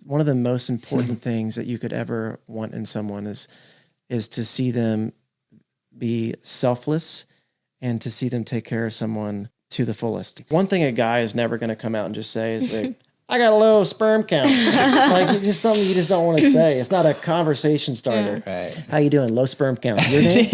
One of the most important things that you could ever want in someone is to see them be selfless and to see them take care of someone to the fullest. One thing a guy is never going to come out and just say is, like, I got a low sperm count. Like, it's just something you just don't want to say. It's not a conversation starter. Yeah. Right. How you doing? Low sperm count. Your name?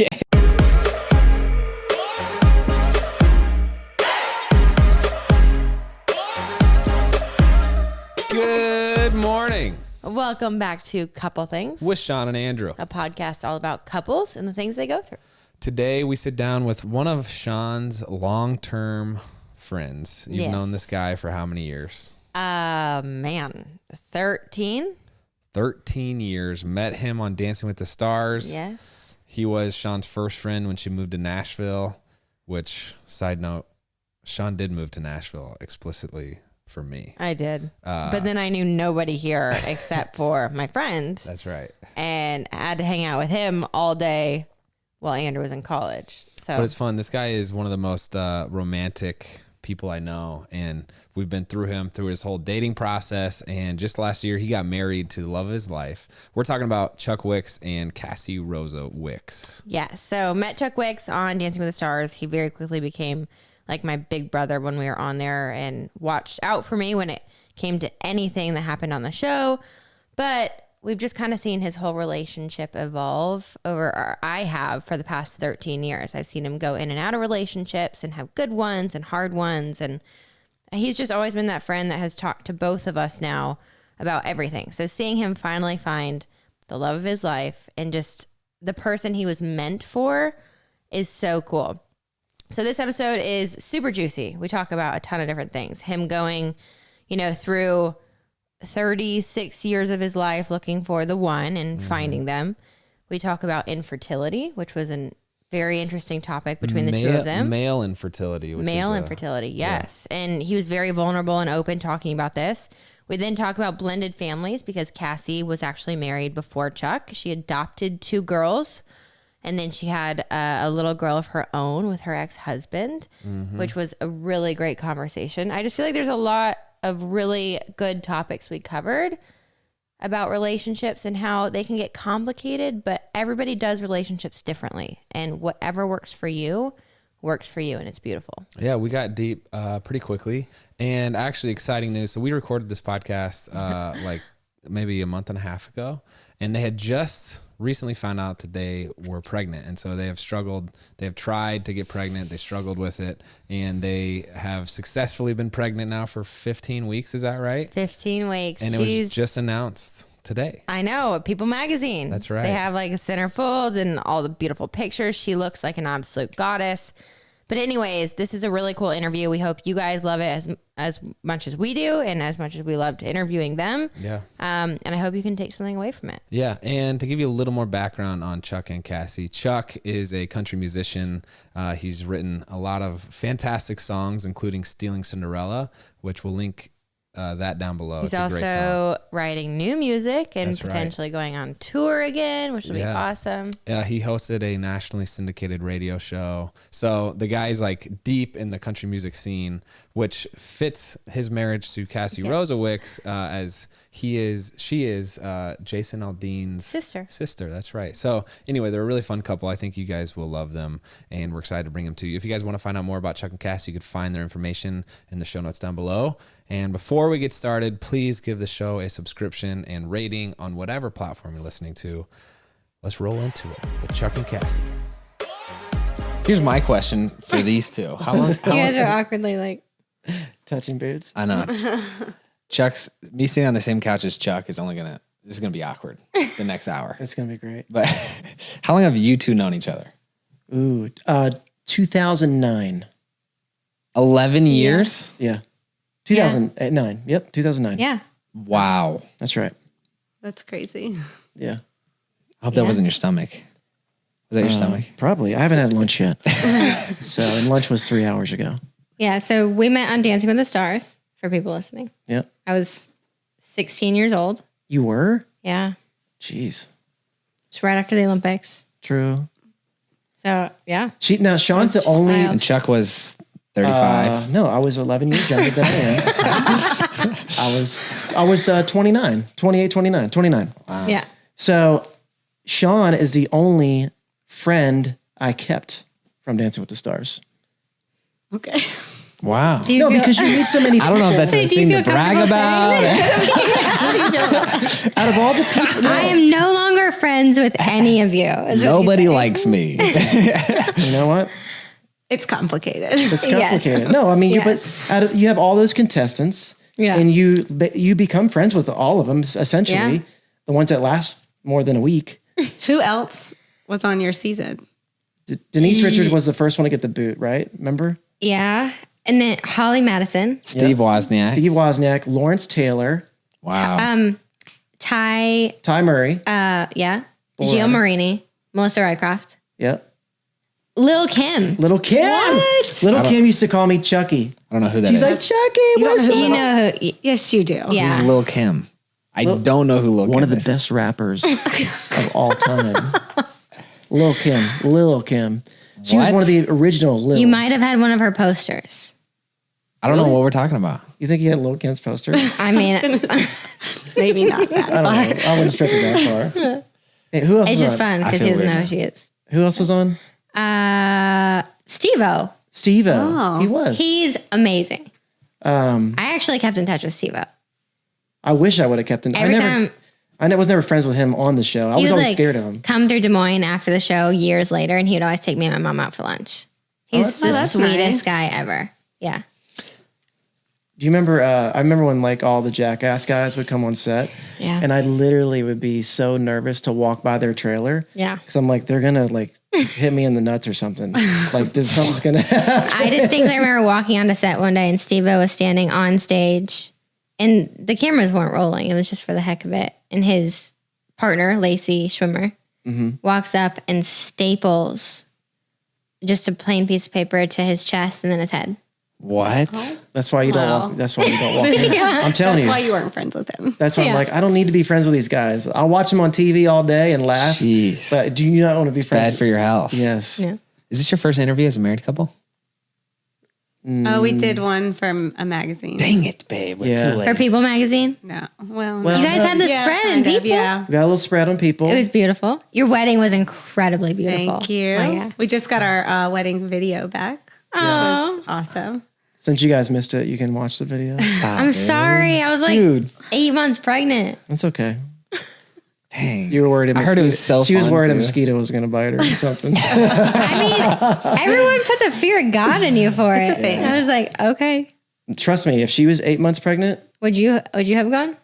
Good morning. Welcome back to Couple Things With Shawn and Andrew. A podcast all about couples and the things they go through. Today we sit down with one of Shawn's long-term friends. You've known this guy for how many years? 13. 13 years. Met him on Dancing with the Stars. Yes. He was Shawn's first friend when she moved to Nashville, which, side note, Shawn did move to Nashville explicitly for me. I did. But then I knew nobody here except for my friend. That's right. And I had to hang out with him all day while Andrew was in college. But it's fun. This guy is one of the most romantic people I know. And we've been through his whole dating process. And just last year, he got married to the love of his life. We're talking about Chuck Wicks and Kasi Wicks. Yeah. So met Chuck Wicks on Dancing with the Stars. He very quickly became like my big brother when we were on there and watched out for me when it came to anything that happened on the show. But we've just kind of seen his whole relationship evolve I have for the past 13 years. I've seen him go in and out of relationships and have good ones and hard ones. And he's just always been that friend that has talked to both of us now about everything. So seeing him finally find the love of his life and just the person he was meant for is so cool. So this episode is super juicy. We talk about a ton of different things. Him going, through 36 years of his life looking for the one and finding them. We talk about infertility, which was a very interesting topic between the two of them. Male infertility. Infertility, yes. Yeah. And he was very vulnerable and open talking about this. We then talk about blended families because Cassie was actually married before Chuck. She adopted 2 girls. And then she had a little girl of her own with her ex-husband, which was a really great conversation. I just feel like there's a lot of really good topics we covered about relationships and how they can get complicated, but everybody does relationships differently. And whatever works for you, and it's beautiful. Yeah, we got deep pretty quickly. And actually exciting news. So we recorded this podcast like maybe a month and a half ago, and they had just recently found out that they were pregnant. And so they have tried to get pregnant. They struggled with it, and they have successfully been pregnant now for 15 weeks. Is that right? 15 weeks. And it was just announced today. I know. People Magazine. That's right. They have like a centerfold and all the beautiful pictures. She looks like an absolute goddess. But anyways, this is a really cool interview. We hope you guys love it as much as we do and as much as we loved interviewing them. Yeah. And I hope you can take something away from it. Yeah. And to give you a little more background on Chuck and Cassie, Chuck is a country musician. He's written a lot of fantastic songs, including Stealing Cinderella, which we'll link that down below. He's it's a great song. writing new music and That's potentially going on tour again, which will be awesome. Yeah, he hosted a nationally syndicated radio show. So the guy's like deep in the country music scene, which fits his marriage to Kasi Wicks as she is Jason Aldean's sister. That's right. So anyway, they're a really fun couple. I think you guys will love them, and we're excited to bring them to you. If you guys want to find out more about Chuck and Cassie, you could find their information in the show notes down below. And before we get started, please give the show a subscription and rating on whatever platform you're listening to. Let's roll into it with Chuck and Cassie. Here's my question for these two. How long? You guys are awkwardly like touching boobs. I know. Me sitting on the same couch as Chuck is this is gonna be awkward the next hour. It's gonna be great. But how long have you two known each other? 2009. 11 years? Yeah. 2009. Yep, 2009. Yeah. Wow. That's right. That's crazy. Yeah. I hope that wasn't your stomach. Was that your stomach? Probably. I haven't had lunch yet. And lunch was 3 hours ago. Yeah. So we met on Dancing with the Stars for people listening. Yeah. I was 16 years old. You were? Yeah. Jeez. It's right after the Olympics. True. So, yeah. Now, Shawn's the only... And Chuck was 35. No, I was 11 years younger than I am. I was 29, 28, 29, 29. Yeah. So Shawn is the only friend I kept from Dancing with the Stars. Okay. Wow. Do you No, feel- because you meet so many. I don't know if that's a Do you thing to feel brag comfortable saying about. Out of all the people, I am no longer friends with any of you. is what he's Nobody saying. likes me. you know what? It's complicated. It's Yes. complicated. No, I mean, Yes. you have all those contestants, Yeah. and you become friends with all of them essentially. Yeah. The ones that last more than a week. Who else was on your season? Denise Richards was the first one to get the boot, right? Remember? Yeah. And then Holly Madison. Steve Wozniak. Steve Wozniak, Lawrence Taylor, Wow. Ty, Ty Murray. yeah. Boy. Gio Marini. Melissa Rycroft. Yep. Lil Kim. Little Kim. Little Kim used to call me Chucky. I don't know who that She's is. like, Chucky, what's up? You know who? Yes, you do. Yeah. Who's Lil Kim? I don't know who Lil Kim One of the is. best rappers of all time. Lil Kim. She was What? one of the original Lil. You might have had one of her posters. I don't know what we're talking about. You think you had Lil Kim's poster? I mean, Maybe not that. I don't know. I wouldn't stretch it that far. Hey, who else it's was just on? fun because feel he doesn't weird know now. who she is. Who else was on? Steve-O. Steve-O. Oh. He was. He's amazing. I I actually kept in touch with Steve-O. wish I would have kept him. Every time I was never friends with him on the show. I he was would always like scared of him. come through Des Moines after the show years later, and he would always take me and my mom out for lunch. He's the that's sweetest nice. guy ever. Yeah. Do you remember? I remember when like all the Jackass guys would come on set, Yeah. and I literally would be so nervous to walk by their trailer. Yeah. Because I'm like, they're gonna like hit me in the nuts or something. Like, there's something's gonna happen. I distinctly remember walking onto set one day and Steve-O was standing on stage and the cameras weren't rolling. It was just for the heck of it. And his partner, Lacey Schwimmer, walks up and staples just a plain piece of paper to his chest and then his head. What? That's why you don't Wow. walk. That's why you don't walk in. I'm telling That's you. why you weren't friends with him. That's why I'm Yeah. like, I don't need to be friends with these guys. I'll watch them on TV all day and laugh. Jeez. But do you not want to be friends? Bad for your health. Yes. Yeah. Is this your first interview as a married couple? Oh, we did one from a magazine. Dang it, babe. We're Yeah. too late. For People magazine. No. Well, Well, You guys had the yeah, spread kind and of, people. Yeah. We got a little spread on people. It was beautiful. Your wedding was incredibly beautiful. Thank you. Oh, yeah. We just got our wedding video back, which was awesome. Since you guys missed it, you can watch the video. Stop, I'm dude. sorry. I was like Dude, 8 months pregnant. that's okay. Dang. You were worried. I heard it was so She was fun, worried a too. mosquito was going to bite her or something. I mean, everyone put the fear of God in you for it. a thing. I was like, okay. Trust me, if she was 8 months pregnant, Would you have gone?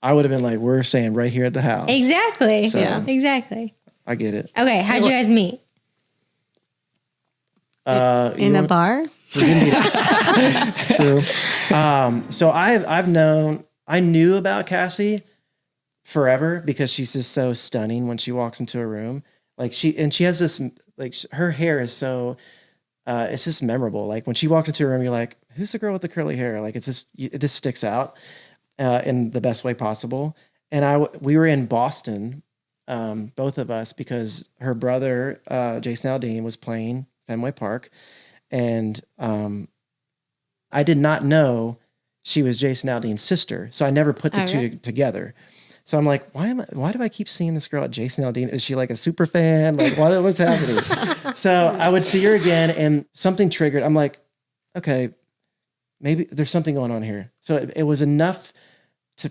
I would have been like, we're staying right here at the house. Exactly. So- Yeah. Exactly. I get it. Okay. How'd you guys meet? In a bar? True. So I knew about Cassie forever because she's just so stunning when she walks into a room. Like she has this, like her hair is so, it's just memorable. Like when she walks into a room, you're like, who's the girl with the curly hair? Like it just sticks out in the best way possible. And we were in Boston, both of us, because her brother, Jason Aldean, was playing Fenway Park. And I did not know she was Jason Aldean's sister. So I never put the two together. So I'm like, why do I keep seeing this girl at Jason Aldean? Is she like a super fan? Like what's happening? So I would see her again and something triggered. I'm like, okay, maybe there's something going on here. So it was enough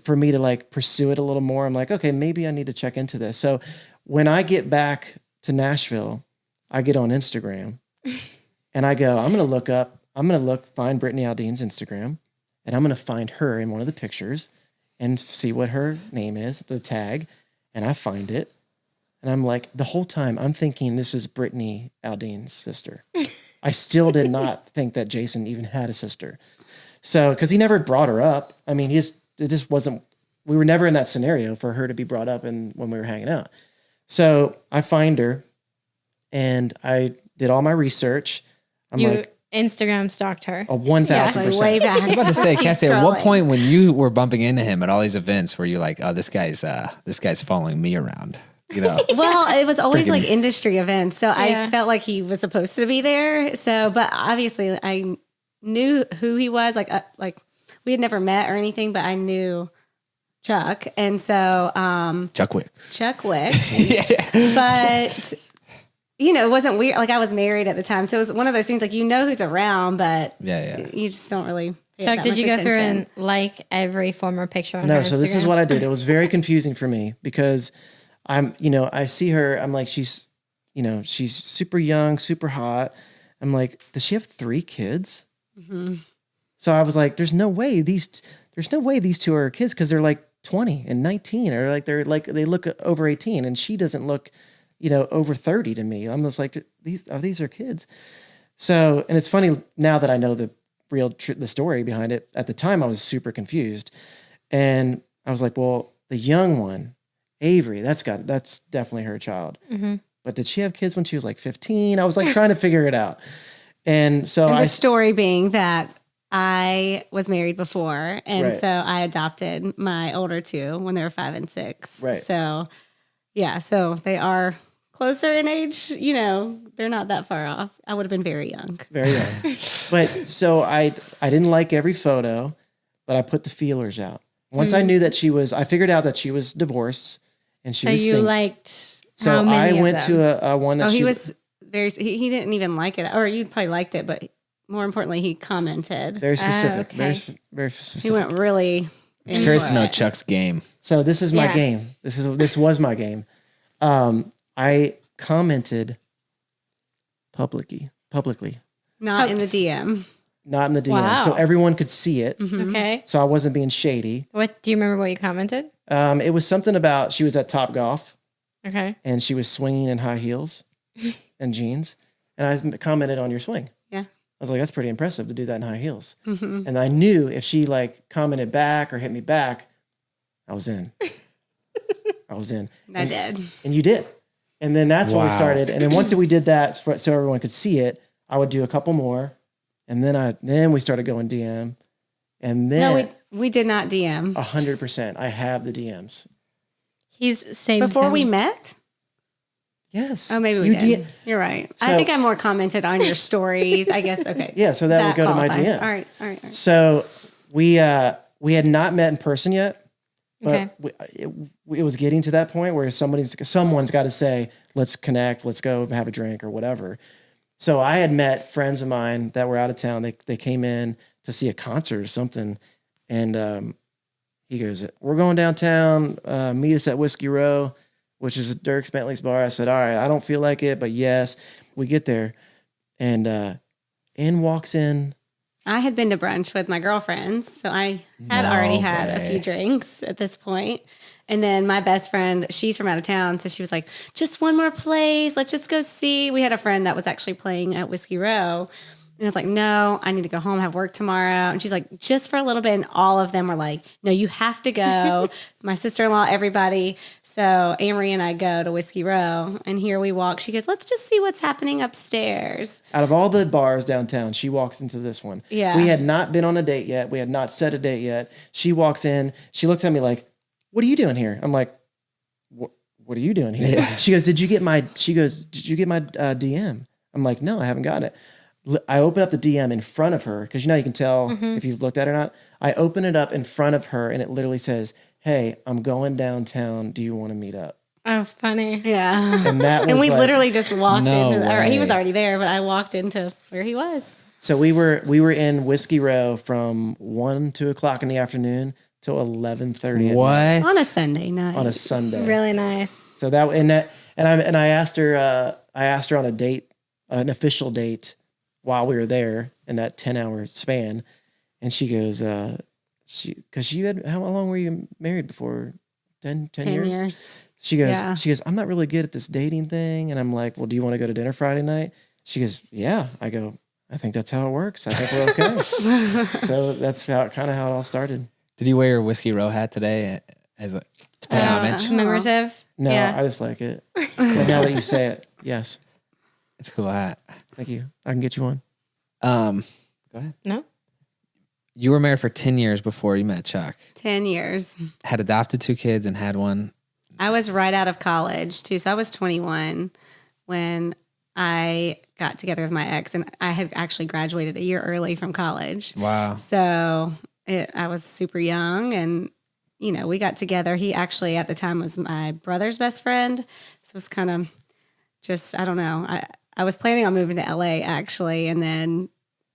for me to like pursue it a little more. I'm like, okay, maybe I need to check into this. So when I get back to Nashville, I get on Instagram and I go, I'm going to find Brittany Aldean's Instagram and I'm going to find her in one of the pictures and see what her name is, the tag. And I find it. And I'm like, the whole time I'm thinking this is Brittany Aldean's sister. I still did not think that Jason even had a sister. So, because he never brought her up. I mean, it just wasn't, we were never in that scenario for her to be brought up when we were hanging out. So I find her and I did all my research. I'm like, Instagram stalked her. a 1,000%. Way back. I was about to say, Keep Cassie, at what scrolling. point when you were bumping into him at all these events were you like, oh, this guy's following me around? You know? Well, it was always Freaking- like industry events. So Yeah. I felt like he was supposed to be there. So, but obviously I knew who he was. Like we had never met or anything, but I knew Chuck. And so Chuck Wicks. Chuck Wicks. But, you know, it wasn't weird. Like I was married at the time. So it was one of those things like, you know, who's around, but you just don't really pay Chuck, that did much you go through attention. and like every former picture on No, her so this is Instagram? what I did. It was very confusing for me because I'm, you know, I see her. I'm like, she's, you know, she's super young, super hot. I'm like, does she have 3 kids? Mm-hmm. So I was like, there's no way these two are kids because they're like 20 and 19, or like they look over 18, and she doesn't look, you know, over 30 to me. I'm just like, these are kids. So, and it's funny now that I know the the story behind it. At the time, I was super confused, and I was like, well, the young one, Avery, that's definitely her child. Mm-hmm. But did she have kids when she was like 15? I was like trying to figure it out. And so And the story being that I was married before, and Right. so I adopted my older 2 when they were 5 and 6. Right. So, yeah, so they are closer in age. You know, they're not that far off. I would have been very young. very young. But so I didn't like every photo, but I put the feelers out. Once I knew that I figured out that she was divorced, and she So was you single. liked So how many I of went them? to a one that He she was he didn't even like it, or you probably liked it, but more importantly, he commented. very specific, okay. very He specific. went really. Curious to know into it. Chuck's game. So this is my Yeah. game. This was my game. I commented publicly, Not in the DM. not in the DM, Wow. so everyone could see it. Okay. So I wasn't being shady. What do you remember? What you commented? It was something about she was at Top Golf Okay. and she was swinging in high heels and jeans, and I commented on your swing. Yeah. I was like, that's pretty impressive to do that in high heels. Mm-hmm. And I knew if she like commented back or hit me back, I was in. I was in. I did. And you did. And then that's when we Wow. started. And then once we did that so everyone could see it, I would do a couple more. And then we started going DM. And No, then we did not DM 100%, I have the DMs. He's same before we thing. met. Yes. Oh, maybe we You did. You're right. I So- think I more commented on your stories. I guess. Okay. Yeah, so that would go to my qualifies. DM. All right. So we had not met in person yet, but Okay. it was getting to that point where someone's got to say, let's connect, let's go have a drink or whatever. So I had met friends of mine that were out of town. They came in to see a concert or something, and he goes, "We're going downtown. Meet us at Whiskey Row," which is Dirk Bentley's bar. I said, "All right, I don't feel like it, but yes." We get there, and in walks in. I had been to brunch with my girlfriends, so I had No already had a way. few drinks at this point. And then my best friend, she's from out of town, so she was like, "Just one more place. Let's just go see." We had a friend that was actually playing at Whiskey Row. And I was like, "No, I need to go home, have work tomorrow." And she's like, "Just for a little bit." And all of them were like, "No, you have to go." My sister-in-law, everybody. So Amory and I go to Whiskey Row, and here we walk. She goes, "Let's just see what's happening upstairs." Out of all the bars downtown, she walks into this one. Yeah. We had not been on a date yet. We had not set a date yet. She walks in. She looks at me like, "What are you doing here?" I'm like, "What are you doing here?" Yeah. She goes, "Did you get my DM?" I'm like, "No, I haven't got it." I open up the DM in front of her because you can tell if you've looked at it or not. I open it up in front of her and it literally says, "Hey, I'm going downtown. Do you want to meet up?" Oh, funny. Yeah. And that was And we like- literally just walked No into, or he was way. already there, but I walked into where he was. So we were in Whiskey Row from 2 o'clock in the afternoon till 11:30 What? On a Sunday night. on a Sunday. Really nice. So I asked her on a date, an official date, while we were there in that 10-hour span, and she goes, because you had, how long were you married before? 10 10 years? years. She goes, Yeah. "I'm not really good at this dating thing," and I'm like, "Well, do you want to go to dinner Friday night?" She goes, "Yeah." I go, "I think that's how it works. I think we're okay." So that's how it all started. Did you wear your Whiskey Row hat today to pay homage? Commemorative. No, Yeah. I just like it. But now that you say it, yes. It's a cool hat. Thank you. I can get you one. Go ahead. No. You were married for 10 years before you met Chuck. 10 years. Had adopted 2 kids and had one. I was right out of college too. So I was 21 when I got together with my ex, and I had actually graduated a year early from college. Wow. So I was super young, and we got together. He actually at the time was my brother's best friend. So it was kind of just, I don't know. I was planning on moving to LA actually. And then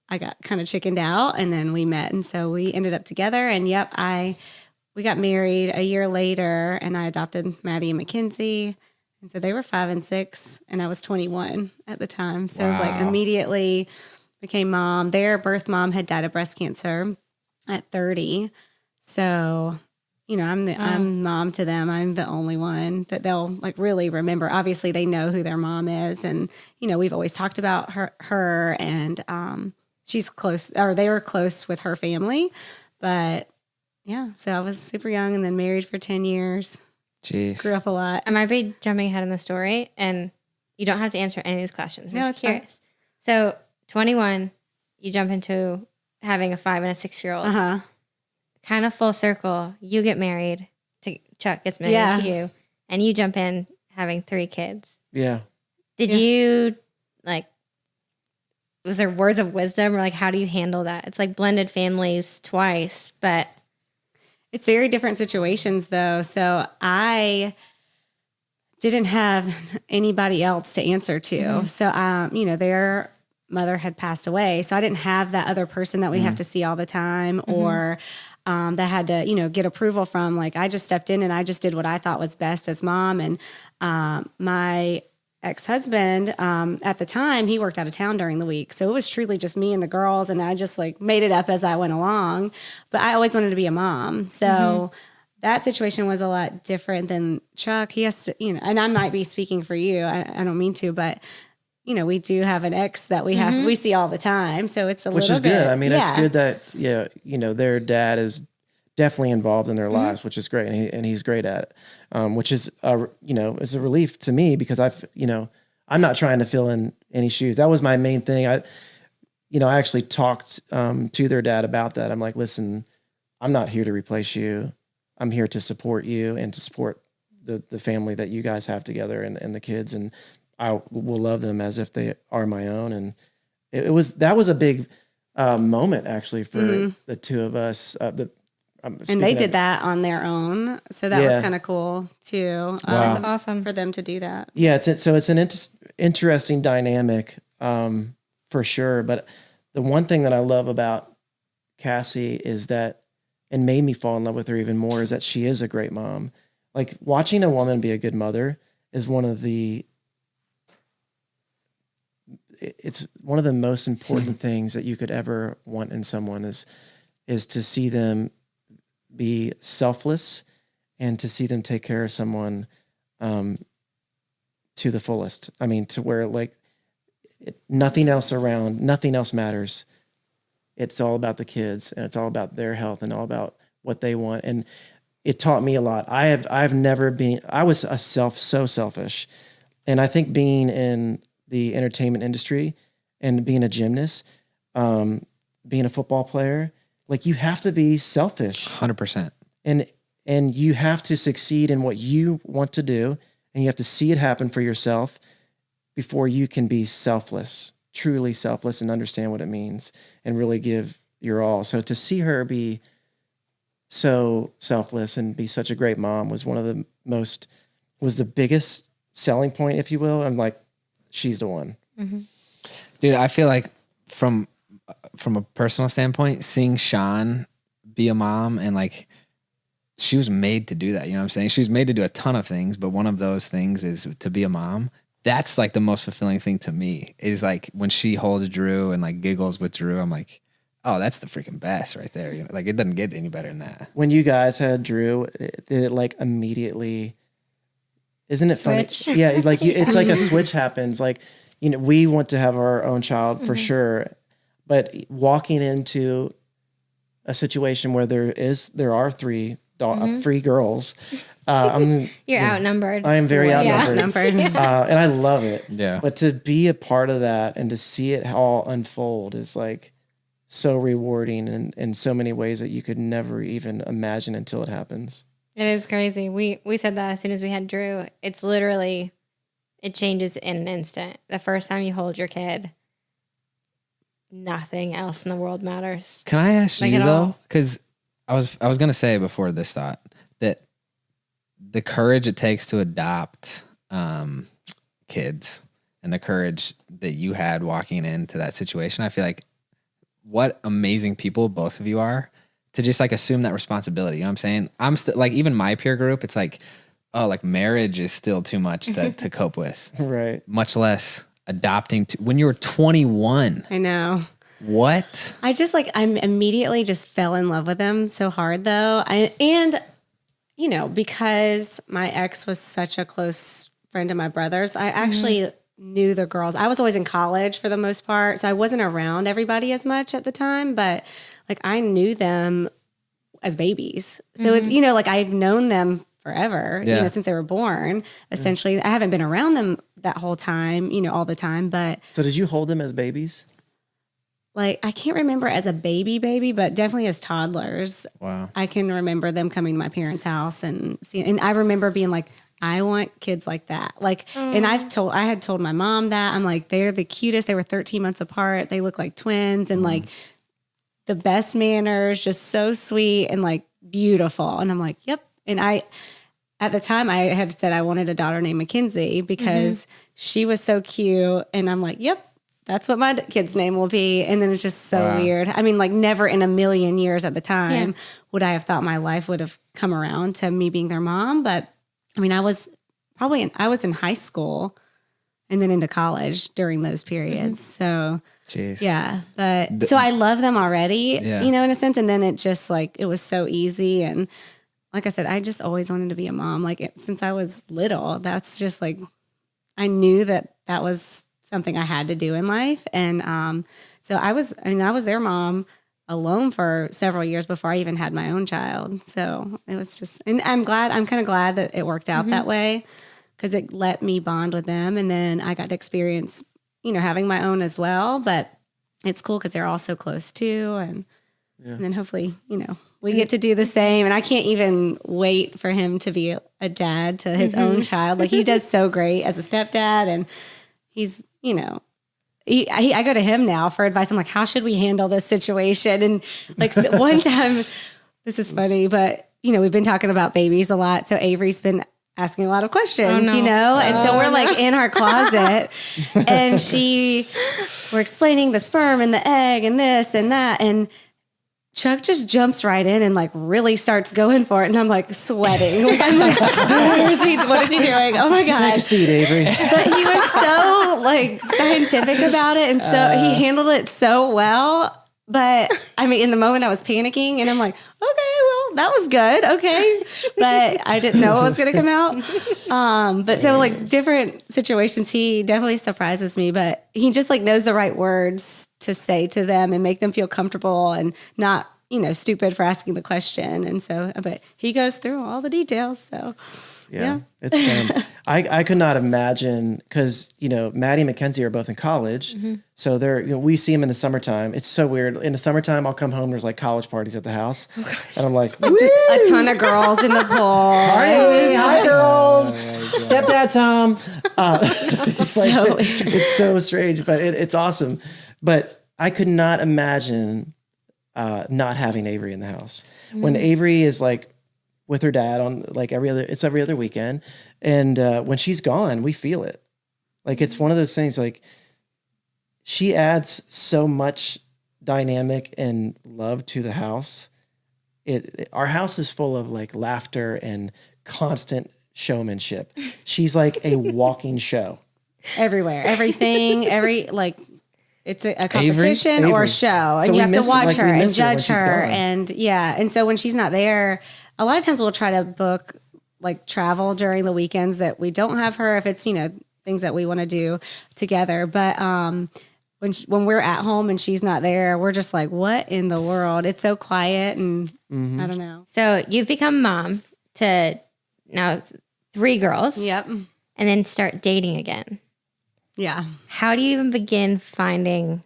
I got kind of chickened out and then we met. And so we ended up together and we got married a year later and I adopted Maddie and Mackenzie. And so they were 5 and 6 and I was 21 at the time. So it was like immediately became mom. Their birth mom had died of breast cancer at 30. So, I'm mom to them. I'm the only one that they'll like really remember. Obviously they know who their mom is. And, we've always talked about her and, she's close or they were close with her family, but yeah. So I was super young and then married for 10 years. Jeez. Grew up a lot. I might be jumping ahead in the story, and you don't have to answer any of these questions. I'm No, just curious. So, 21, you jump into having a 5 and a 6-year-old. Uh-huh. Kind of full circle. You get married. Chuck gets married to you, and you jump in having 3 kids. Yeah. Did you was there words of wisdom or like how do you handle that? It's like blended families twice, but It's very different situations though. So I didn't have anybody else to answer to. Mm-hmm. So, their mother had passed away. So I didn't have that other person that we have to see all the time or that had to, get approval from. Like I just stepped in and I just did what I thought was best as mom. And my ex-husband, at the time, he worked out of town during the week. So it was truly just me and the girls. And I just like made it up as I went along. But I always wanted to be a mom. So that situation was a lot different than Chuck. He has to, and I might be speaking for you. I don't mean to, but we do have an ex that we see all the time. So it's Which is good. I mean, it's good that, their dad is definitely involved in their lives, which is great. And he's great at it. Which is, is a relief to me because I'm not trying to fill in any shoes. That was my main thing. I actually talked to their dad about that. I'm like, listen, I'm not here to replace you. I'm here to support you and to support the family that you guys have together and the kids. And I will love them as if they are my own. And that was a big moment actually for the two of us. And they did that on their own. So that was kind of cool too. that's awesome for them to do that. Yeah. It's an interesting dynamic for sure. But the one thing that I love about Cassie is that, and made me fall in love with her even more, is that she is a great mom. Like watching a woman be a good mother is it's one of the most important things that you could ever want in someone is to see them be selfless and to see them take care of someone to the fullest. I mean, to where nothing else matters. It's all about the kids and it's all about their health and all about what they want. And it taught me a lot. I was so selfish. And I think being in the entertainment industry and being a gymnast, being a football player, like you have to be selfish. 100%. And you have to succeed in what you want to do. And you have to see it happen for yourself before you can be selfless, truly selfless, and understand what it means and really give your all. So to see her be so selfless and be such a great mom was was the biggest selling point, if you will. I'm like, she's the one. Mm-hmm. Dude, I feel like from a personal standpoint, seeing Shawn be a mom and like she was made to do that. You know what I'm saying? She was made to do a ton of things, but one of those things is to be a mom. That's like the most fulfilling thing to me is like when she holds Drew and like giggles with Drew, I'm like, oh, that's the freaking best right there. You know, like it doesn't get any better than that. When you guys had Drew, did it like immediately, isn't it Switch. funny? Yeah. Like it's like a switch happens. Like, we want to have our own child for sure, but walking into a situation where there are three girls, you're outnumbered. I am very outnumbered. And I love it. Yeah. But to be a part of that and to see it all unfold is like so rewarding in so many ways that you could never even imagine until it happens. It is crazy. We said that as soon as we had Drew. It's literally, it changes in an instant. The first time you hold your kid, nothing else in the world matters. Can I ask Like you at though? all. Because I was gonna say before this thought, the courage it takes to adopt kids and the courage that you had walking into that situation. I feel like what amazing people both of you are to just like assume that responsibility. You know what I'm saying? I'm still like, even my peer group, it's like, oh, like marriage is still too much to cope with. Right. Much less adopting when you were 21. I know. What? I just like, I immediately just fell in love with him so hard though. And you know, because my ex was such a close friend of my brother's, I actually knew the girls. I was always in college for the most part. So I wasn't around everybody as much at the time, but like I knew them as babies. So it's, you know, like I've known them forever, you know, since they were born. Essentially, I haven't been around them that whole time, you know, all the time. But So did you hold them as babies? like, I can't remember as a baby, but definitely as toddlers. Wow. I can remember them coming to my parents' house and seeing, and I remember being like, I want kids like that. Like, and I had told my mom that. I'm like, they're the cutest. They were 13 months apart. They look like twins and like the best manners, just so sweet and like beautiful. And I'm like, yep. And at the time I had said I wanted a daughter named Mackenzie because she was so cute. And I'm like, yep, that's what my kid's name will be. And then it's just so weird. I mean, like never in a million years at the time would I have thought my life would have come around to me being their mom. But I mean, I was in high school and then into college during those periods. So Jeez. yeah, but so I love them already, you know, in a sense. And then it just like, it was so easy. And like I said, I just always wanted to be a mom. Like since I was little, that's just like, I knew that was something I had to do in life. And so I was their mom alone for several years before I even had my own child. So it was just, and I'm kind of glad that it worked out that way because it let me bond with them. And then I got to experience, you know, having my own as well. But it's cool because they're all so close too. And then hopefully, you know, we get to do the same. And I can't even wait for him to be a dad to his own child. Like he does so great as a stepdad. And he's, you know, I go to him now for advice. I'm like, how should we handle this situation? And like one time, this is funny, but you know, we've been talking about babies a lot. So Avery's been asking a lot of questions, you know? And so we're like in our closet and we're explaining the sperm and the egg and this and that. And Chuck just jumps right in and like really starts going for it. And I'm like sweating. Like, I'm like, what is he doing? Oh my God. Take a seat, Avery. But he was so like scientific about it. And so he handled it so well. But I mean, in the moment I was panicking and I'm like, okay, well, that was good. Okay. But I didn't know it was going to come out. But so like different situations, he definitely surprises me, but he just like knows the right words to say to them and make them feel comfortable and not, you know, stupid for asking the question. And so, but he goes through all the details. So Yeah. It's fun. I could not imagine because, you know, Maddie and Mackenzie are both in college. So they're, you know, we see them in the summertime. It's so weird. In the summertime, I'll come home, there's like college parties at the house. And I'm like, just a ton of girls in the pool. hey, hi girls. Stepdad Tom. It's like, it's so strange, but it's awesome. But I could not imagine not having Avery in the house. When Avery is like with her dad on like every other weekend. And when she's gone, we feel it. Like it's one of those things like she adds so much dynamic and love to the house. Our house is full of like laughter and constant showmanship. She's like a walking show. Everywhere, everything, it's a competition or a show, and you have to watch her and judge her. And and so when she's not there, a lot of times we'll try to book like travel during the weekends that we don't have her if it's, you know, things that we want to do together. But when we're at home and she's not there, we're just like, what in the world? It's so quiet and I don't know. So you've become mom to now 3 girls. Yep. And then start dating again. Yeah. How do you even begin finding,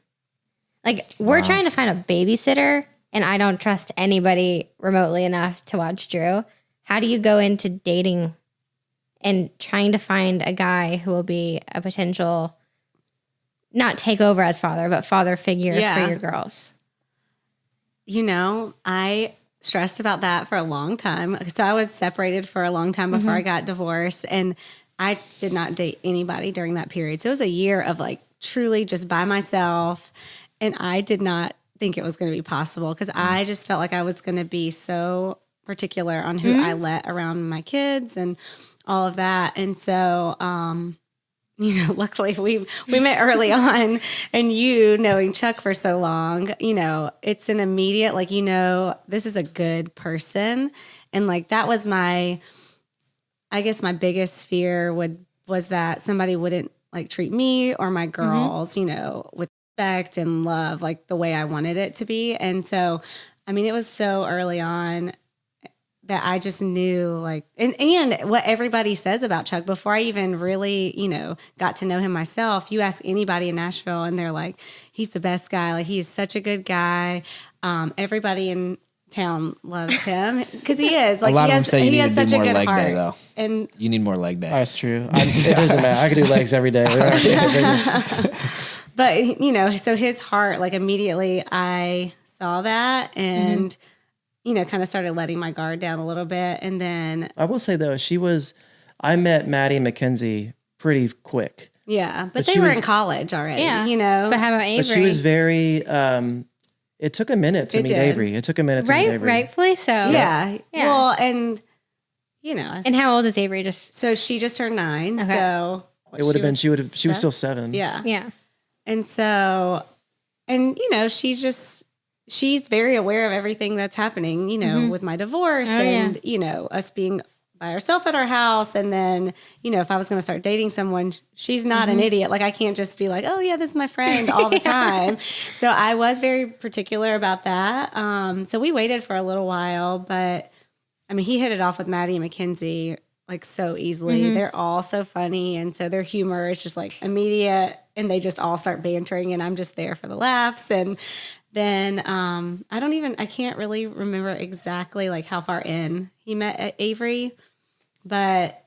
like, we're trying to find a babysitter and I don't trust anybody remotely enough to watch Drew. How do you go into dating and trying to find a guy who will be a potential, not take over as father, but father figure for your girls? You know, I stressed about that for a long time. So I was separated for a long time before I got divorced, and I did not date anybody during that period. So it was a year of like truly just by myself, and I did not think it was going to be possible because I just felt like I was going to be so particular on who I let around my kids and all of that. And so, luckily we met early on, and you knowing Chuck for so long, it's an immediate, like, this is a good person. And like, that was I guess my biggest fear was that somebody wouldn't like treat me or my girls, with respect and love, like the way I wanted it to be. And so, I mean, it was so early on that I just knew, like, and what everybody says about Chuck before I even really, got to know him myself. You ask anybody in Nashville and they're like, he's the best guy. Like, he's such a good guy. Everybody in town loves him because he is. Like, a lot of them say you need to do more leg heart. day, though. And you need more leg day. That's true. It doesn't matter. I could do legs every day. But, so his heart, like, immediately I saw that and, kind of started letting my guard down a little bit. And then I will say, though, I met Maddie and Mackenzie pretty quick. yeah, but But they were in college already, Yeah. But how about Avery? But she was very, it took a minute to It meet did. Avery. It took a minute to meet Avery. Rightfully so. Yeah. Yeah. Well, and, And how old is Avery? Just so she just turned 9. Okay. So It would have been, she was still 7. Yeah. yeah. And so, and, she's very aware of everything that's happening, with my divorce Oh, and, us being by ourselves at our house. And then, if I was going to start dating someone, she's not an idiot. Like, I can't just be like, oh yeah, this is my friend all the time. So I was very particular about that. So we waited for a little while, but I mean, he hit it off with Maddie and Mackenzie like so easily. They're all so funny. And so their humor is just like immediate, and they just all start bantering, and I'm just there for the laughs. And then I can't really remember exactly like how far in he met at Avery, but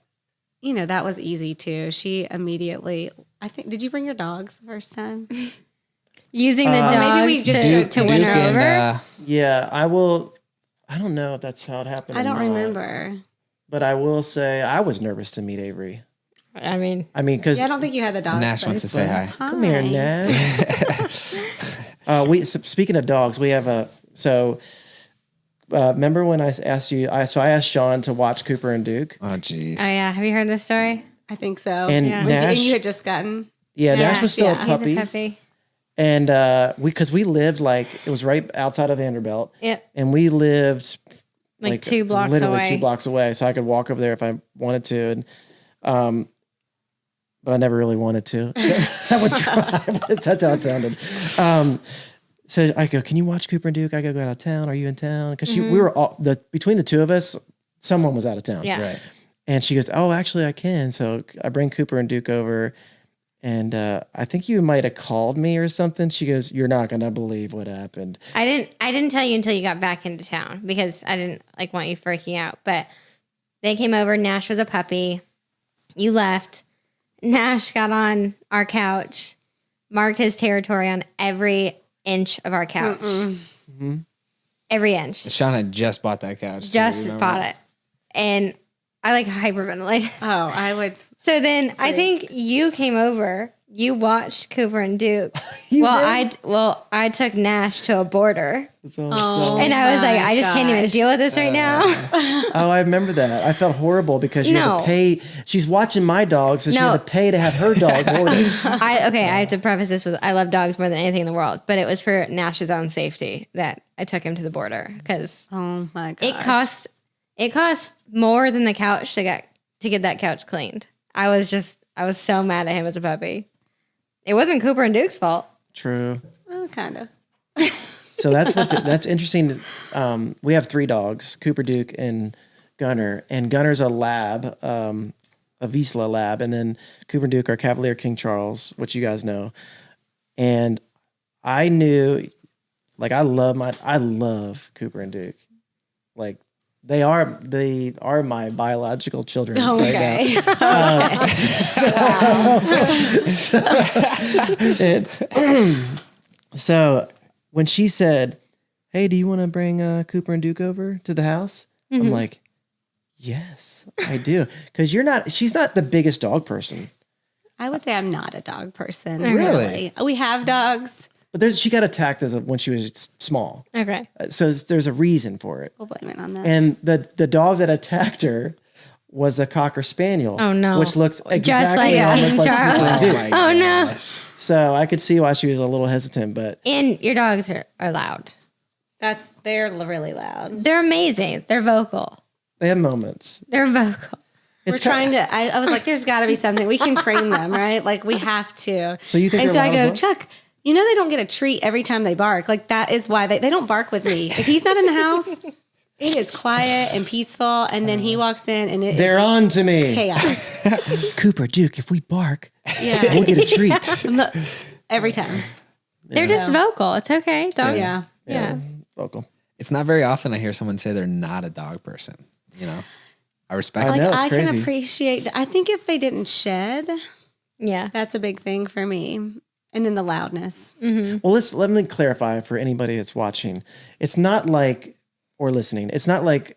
that was easy too. She immediately, I think, did you bring your dogs the first time? Using the dogs maybe we just to win her over. Yeah, I will. I don't know if that's how it happened. I or don't not, remember. But I will say I was nervous to meet Avery. I mean, Because Yeah, I don't think you had the dogs. Nash wants to say hi. come here, Nash. Speaking of dogs, we have remember when I asked you? I asked Shawn to watch Cooper and Duke. Oh, jeez. oh yeah. Have you heard this story? I think so. And Yeah. Nash, And you had just gotten. Nash was still yeah. a He's puppy, He's a puppy. and because we lived like it was right outside of Vanderbilt, Yep. and we lived Like 2 blocks literally away. 2 blocks away, so I could walk over there if I wanted to, and but I never really wanted to. I would try. That's how it sounded. So I go, can you watch Cooper and Duke? I go out of town. Are you in town? Because we were all between the two of us, someone was out of town. Yeah. Right. And she goes, oh, actually I can. So I bring Cooper and Duke over, and I think you might have called me or something. She goes, you're not gonna believe what happened. I didn't tell you until you got back into town because I didn't like want you freaking out. But they came over. Nash was a puppy. You left. Nash got on our couch, marked his territory on every inch of our couch. Every inch. Shawn had just bought that couch. too, Just remember? bought it. And I like hyperventilated. Oh, I would. So then I think you came over. You watched Cooper and Duke. I took Nash to a border. Oh, And I was like, my I just can't even gosh. deal with this right now. Oh, I remember that. I felt horrible because you had No. to pay. She's watching my dog, so she No. had to pay to have her dog boarded. I have to preface this with I love dogs more than anything in the world, but it was for Nash's own safety that I took him to the border because Oh my gosh. it cost more than the couch to get that couch cleaned. I was so mad at him as a puppy. It wasn't Cooper and Duke's fault. True. Well, kind of. So that's interesting. We have 3 dogs: Cooper, Duke, and Gunner. And Gunner's a lab, a Vizsla lab, and then Cooper and Duke are Cavalier King Charles, which you guys know. And I knew, like, I love Cooper and Duke. Like, they are my biological children right now. So when she said, hey, do you want to bring Cooper and Duke over to the house? I'm like, yes, I do. Because she's not the biggest dog person. I would say I'm not a dog person. Really? We have dogs. But she got attacked when she was small. Okay. So there's a reason for it. We'll blame it on that. And the dog that attacked her was a Cocker Spaniel. Oh, no. Which looks Just exactly like almost like Charles. Cooper and Duke. my Oh, no. gosh. So I could see why she was a little hesitant, but And your dogs are loud. They're really loud. They're amazing. They're vocal. they have moments. They're vocal. We're trying to. I was like, "There's got to be something we can train them, right? Like we have to." So you think And they're so I loud go, as well? Chuck. You know they don't get a treat every time they bark. Like that is why they don't bark with me. If he's not in the house, it is quiet and peaceful. And then he walks in and They're on to me. chaos. Cooper, Duke, if we bark, Yeah, we'll get a treat. every time. They're just vocal. It's okay. Dog. Yeah. Yeah. Vocal. It's not very often I hear someone say they're not a dog person. You know, I respect I it. know, it's I can crazy. appreciate. I think if they didn't shed, Yeah. that's a big thing for me. And then the loudness. Well, let me clarify for anybody that's watching. It's not like, or listening, it's not like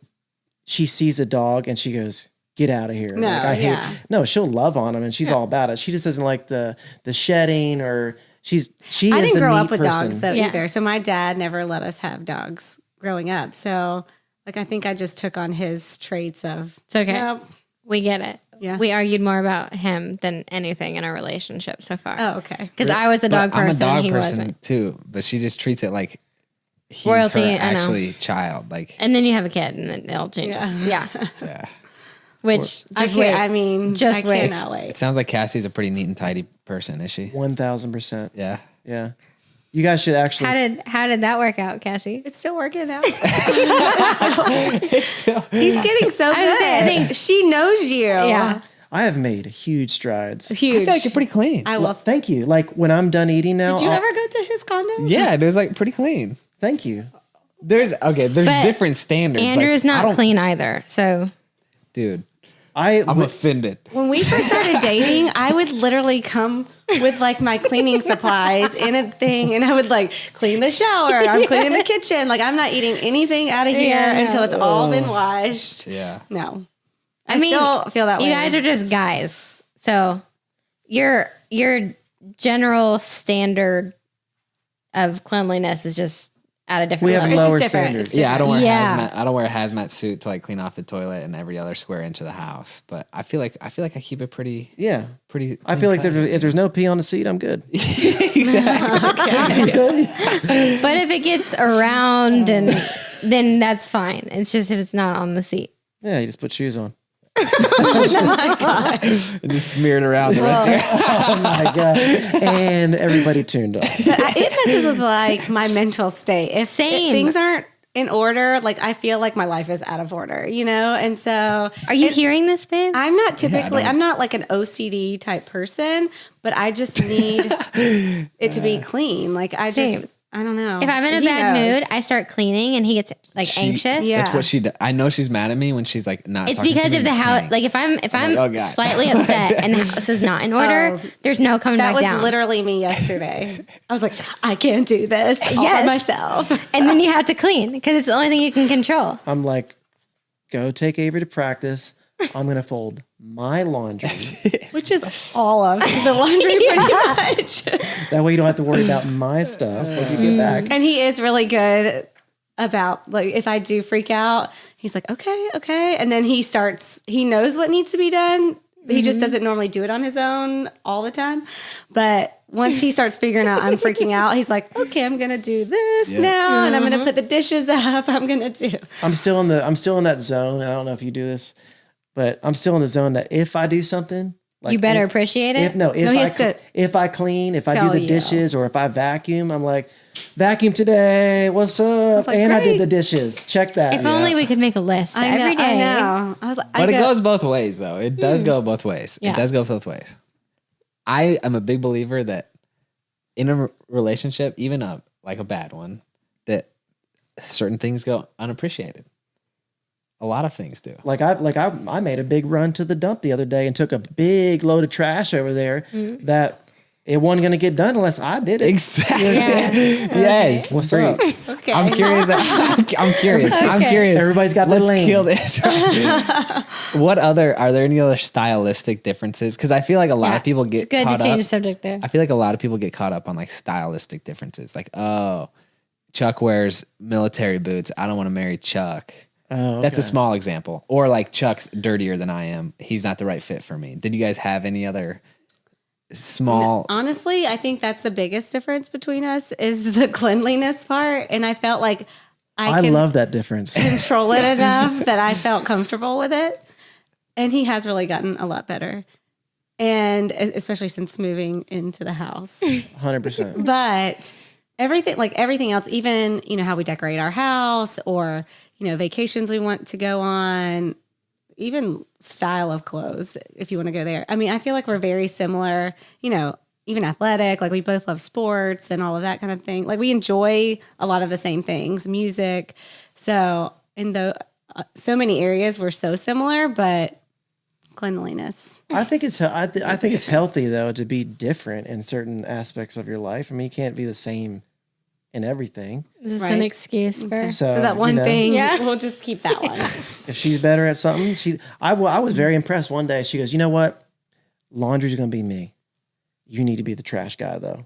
she sees a dog and she goes, get out of here. No, Like, I hate. yeah. No, she'll love on him and she's all about it. She just doesn't like the shedding or she I is didn't the grow neat up with person. dogs though Yeah. either. So my dad never let us have dogs growing up. So like I think I just took on his traits of It's okay. Nope. We get it. Yeah. We argued more about him than anything in our relationship so far. Oh, okay. Because I was the dog But I'm person. a dog He person wasn't. too, but she just treats it like he's Royalty, her I know. actually child. Like, And then you have a kid and then it all changes. Yeah. yeah. Which I just can't, wait. I mean, Just I wait. cannot It wait. sounds like Cassie's a pretty neat and tidy person, is she? 1000%. Yeah. Yeah. You guys should actually. How did that work out, Cassie? It's still working out. He's getting so I was good. saying, I think- she knows you. Yeah. I have made huge strides. I Huge. feel like you're pretty clean. I will. Thank you. Like when I'm done eating now. Did you I'll- ever go to his condo? Yeah, it was like pretty clean. Thank you. There's But different standards. Andrew's Like, I not don't- clean either. So Dude, I'm I'm offended. When we first started dating, I would literally come with like my cleaning supplies in a thing and I would like clean the shower. I'm cleaning the kitchen. Like I'm not eating anything out of here Yeah, no. until it's all been washed. Yeah. No. I mean, still feel that way. you guys are just guys. So your general standard of cleanliness is just at a different We have level. lower different. standards. It's Yeah, I don't wear Yeah. hazmat. I don't wear a hazmat suit to like clean off the toilet and every other square inch of the house. But I feel like I keep it pretty. Yeah. Pretty. I feel like if there's no pee on the seat, I'm good. But if it gets around and then that's fine. It's just if it's not on the seat. Yeah, you just put shoes on. and just smeared around the rest of it. Oh my God. And everybody tuned off. It messes with like my mental state. If Same. things aren't in order, like I feel like my life is out of order, you know? And so Are you hearing this, babe? I'm not typically, I'm not like an OCD type person, but I just need it to be clean. Like I Same. just, I don't know. If I'm in a He bad knows. mood, I start cleaning and he gets like anxious. Yeah. That's what she does. I know she's mad at me when she's like not. It's talking because to of me the and house. cleaning. Like if I'm like, oh, God. slightly upset and the house is not in order, there's no coming That back was down. literally me yesterday. I was like, I can't do this all by Yes. myself. And then you have to clean because it's the only thing you can control. I'm like, go take Avery to practice. I'm going to fold my laundry. Which is all of the laundry pretty much. That way you don't have to worry about my stuff when you get back. And he is really good about like if I do freak out, he's like, okay. And then he knows what needs to be done. He just doesn't normally do it on his own all the time. But once he starts figuring out I'm freaking out, he's like, okay, I'm gonna do this now, and I'm gonna put the dishes up. I'm gonna do. I'm still in that zone. I don't know if you do this, but I'm still in the zone that if I do something, like You better if- appreciate it. If he has to if I clean, if I do tell the you. dishes, or if I vacuum, I'm like, vacuum today. What's up? like, And I did great. the dishes. Check that. If only we could make a list every day. I know. I was like, But it goes both ways, though. It does go both ways. Yeah. It does go both ways. I am a big believer that in a relationship, even a bad one, that certain things go unappreciated. A lot of things do. I made a big run to the dump the other day and took a big load of trash over there that it wasn't going to get done unless I did it. Exactly. Yeah. Yes. What's Great. up? Okay. I'm curious. I'm curious. I'm curious. Everybody's got their Let's lane. kill this. Are there any other stylistic differences? Because I feel like a lot of people get It's good to caught change up. the subject there. I feel like a lot of people get caught up on like stylistic differences. Like, oh, Chuck wears military boots. I don't want to marry Chuck. Oh, That's a okay. small example. Or like Chuck's dirtier than I am. He's not the right fit for me. Did you guys have any other small? Honestly, I think that's the biggest difference between us is the cleanliness part. And I felt like I I can love that difference. control it enough that I felt comfortable with it. And he has really gotten a lot better. And especially since moving into the house. 100%. But everything else, even, how we decorate our house or, vacations we want to go on, even style of clothes, if you want to go there. I mean, I feel like we're very similar, even athletic, like we both love sports and all of that kind of thing. Like we enjoy a lot of the same things, music. So in so many areas we're so similar, but cleanliness. I think it's healthy though to be different in certain aspects of your life. I mean, you can't be the same in everything. Is this Right. an excuse for? So that one thing, Yeah. we'll just keep that one. If she's better at something, I was very impressed one day. She goes, you know what? Laundry's going to be me. You need to be the trash guy though.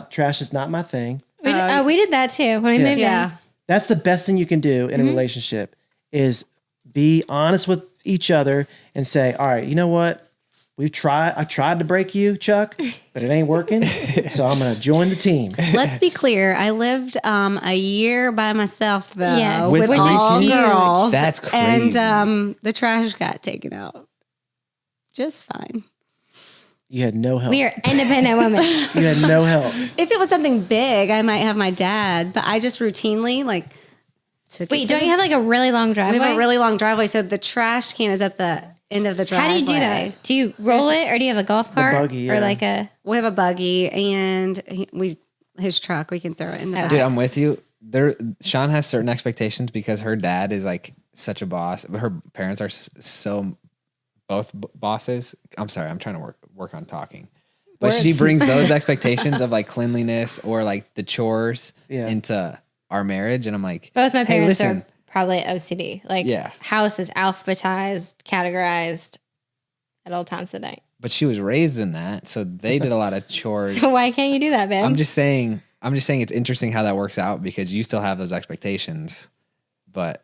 Trash is not my thing. We did that too when we moved in. Yeah. That's the best thing you can do in a relationship is be honest with each other and say, all right, you know what? I tried to break you, Chuck, but it ain't working. So I'm going to join the team. Let's be clear. I lived a year by myself though, Yes, with which is all huge. girls. That's crazy. And the trash got taken out just fine. You had no help. We are independent women. You had no help. If it was something big, I might have my dad, but I just routinely took it. Wait, don't you have like a really long We driveway? have a really long driveway, so the trash can is at the end of the driveway. How do you do that? Do you roll it or do you have a golf cart? buggy, yeah. Or like a. We have a buggy and his truck. We can throw it in the back. Dude, I'm with you. Shawn has certain expectations because her dad is like such a boss. Her parents are so both bosses. I'm sorry, I'm trying to work on talking. But she brings those expectations of like cleanliness or like the chores into our marriage, and I'm like, Both my hey, parents listen, are probably OCD. Like, house is alphabetized, categorized at all times of the night. but she was raised in that, so they did a lot of chores. So why can't you do that, Ben? I'm just saying it's interesting how that works out because you still have those expectations, but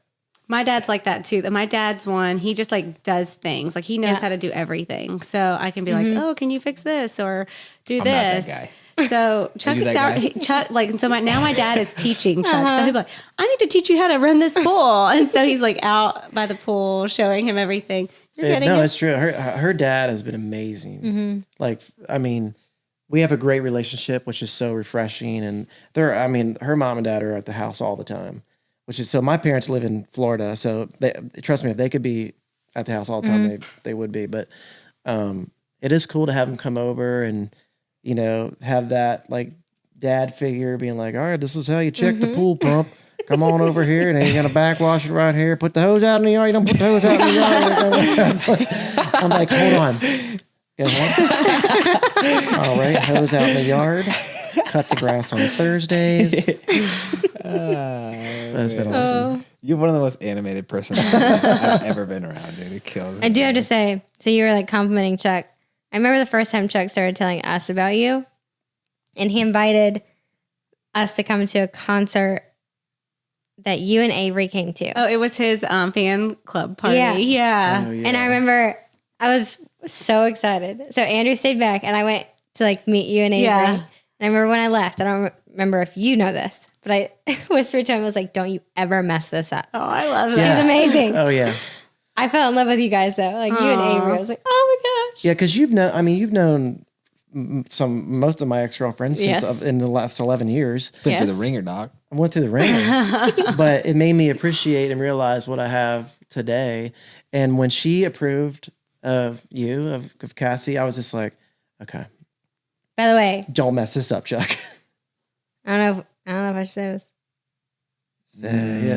My dad's like that too. My dad's one, he just does things. Like he knows how to do everything. So I can be like, oh, can you fix this or do I'm not that this? guy. So Chuck you is that guy? Chuck now my dad is teaching Chuck. So he'll be like, I need to teach you how to run this pool. And so he's like out by the pool showing him everything. You're getting No, it? it's true. Her dad has been amazing. Like, I mean, we have a great relationship, which is so refreshing. And her mom and dad are at the house all the time, which is so. My parents live in Florida, so trust me, if they could be at the house all the time, they would be. But it is cool to have them come over and have that like dad figure being like, all right, this is how you check the pool pump. Come on over here, and then you're gonna backwash it right here. Put the hose out in the yard. You don't put the hose out in the yard. I'm like, hold on. Guys, what? All right, hose out in the yard. Cut the grass on Thursdays. That's been awesome. you're one of the most animated personalities I've ever been around, dude. It kills me. I do have to say, so you were like complimenting Chuck. I remember the first time Chuck started telling us about you, and he invited us to come to a concert that you and Avery came to. Oh, it was his fan club party. Yeah. Yeah. Oh, yeah. And I remember I was so excited. So Andrew stayed back, and I went to like meet you and Avery. Yeah. And I remember when I left, I don't remember if you know this, but I whispered to him, I was like, don't you ever mess this up. Oh, I love that. Yeah. She's amazing. Oh yeah, I fell in love with you guys though. Like you and Avery. I was like, oh my gosh. yeah. Because you've known most of my ex-girlfriends Yes. in the last 11 years. Been through Yes. the ringer, dog. I went through the ringer, but it made me appreciate and realize what I have today. And when she approved of Cassie, I was just like, okay, By the way, don't mess this up, Chuck. I don't know if I should say this.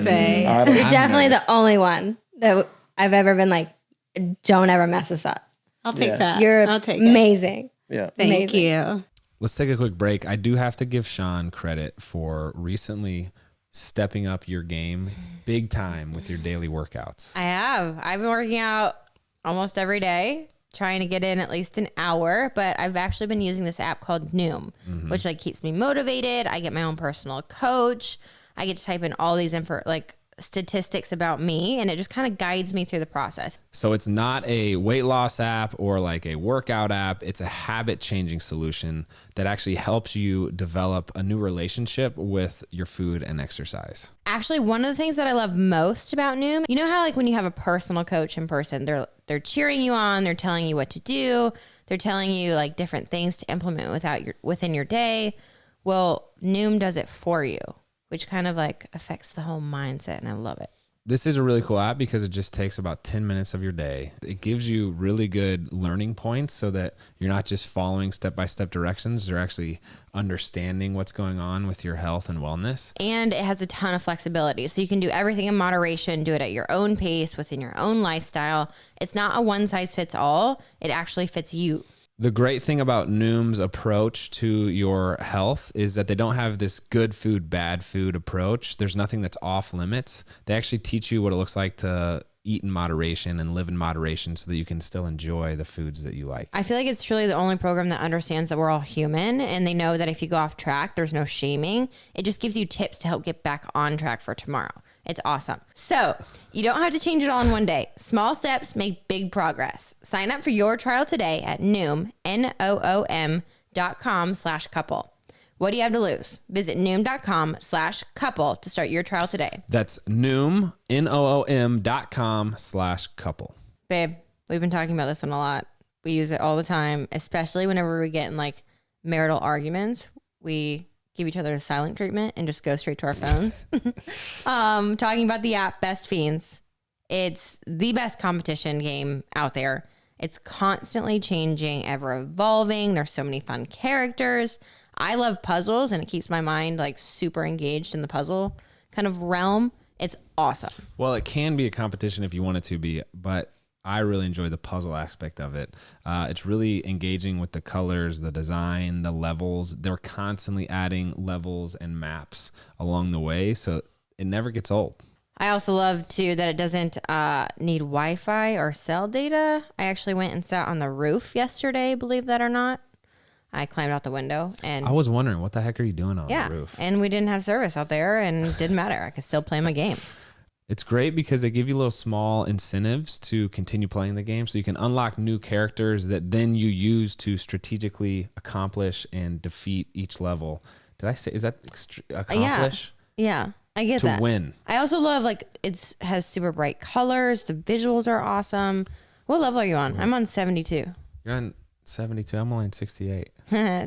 Say. I don't- You're I'm definitely nervous. the only one that I've ever been like, don't ever mess this up. I'll take Yeah. that. You're I'll take it. amazing. yeah. Thank amazing. you. Let's take a quick break. I do have to give Shawn credit for recently stepping up your game big time with your daily workouts. I have. I've been working out almost every day, trying to get in at least an hour, but I've actually been using this app called Noom, which like keeps me motivated. I get my own personal coach. I get to type in all these statistics about me, and it just kind of guides me through the process. So it's not a weight loss app or like a workout app. It's a habit changing solution that actually helps you develop a new relationship with your food and exercise. Actually, one of the things that I love most about Noom, you know how like when you have a personal coach in person, they're cheering you on, they're telling you what to do, they're telling you like different things to implement within your day. Well, Noom does it for you, which kind of like affects the whole mindset, and I love it. This is a really cool app because it just takes about 10 minutes of your day. It gives you really good learning points so that you're not just following step-by-step directions. You're actually understanding what's going on with your health and wellness. And it has a ton of flexibility. So you can do everything in moderation, do it at your own pace, within your own lifestyle. It's not a one size fits all. It actually fits you. The great thing about Noom's approach to your health is that they don't have this good food, bad food approach. There's nothing that's off limits. They actually teach you what it looks like to eat in moderation and live in moderation so that you can still enjoy the foods that you like. I feel like it's truly the only program that understands that we're all human, and they know that if you go off track, there's no shaming. It just gives you tips to help get back on track for tomorrow. It's awesome. So you don't have to change it all in one day. Small steps make big progress. Sign up for your trial today at Noom, Noom.com/couple. What do you have to lose? Visit Noom.com/couple to start your trial today. That's Noom, Noom.com/couple. Babe, we've been talking about this one a lot. We use it all the time, especially whenever we get in like marital arguments. We give each other a silent treatment and just go straight to our phones. Talking about the app Best Fiends. It's the best competition game out there. It's constantly changing, ever evolving. There's so many fun characters. I love puzzles, and it keeps my mind like super engaged in the puzzle kind of realm. It's awesome. Well, it can be a competition if you want it to be, but I really enjoy the puzzle aspect of it. It's really engaging with the colors, the design, the levels. They're constantly adding levels and maps along the way, so it never gets old. I also love too that it doesn't need Wi-Fi or cell data. I actually went and sat on the roof yesterday, believe that or not. I climbed out the window and I was wondering, what the heck are you doing on the roof? And we didn't have service out there, and it didn't matter. I could still play my game. It's great because they give you little small incentives to continue playing the game, so you can unlock new characters that then you use to strategically accomplish and defeat each level. Did I say, is that accomplish? Yeah, I get that. To win. I also love like it has super bright colors. The visuals are awesome. What level are you on? I'm on 72. You're on 72. I'm only on 68.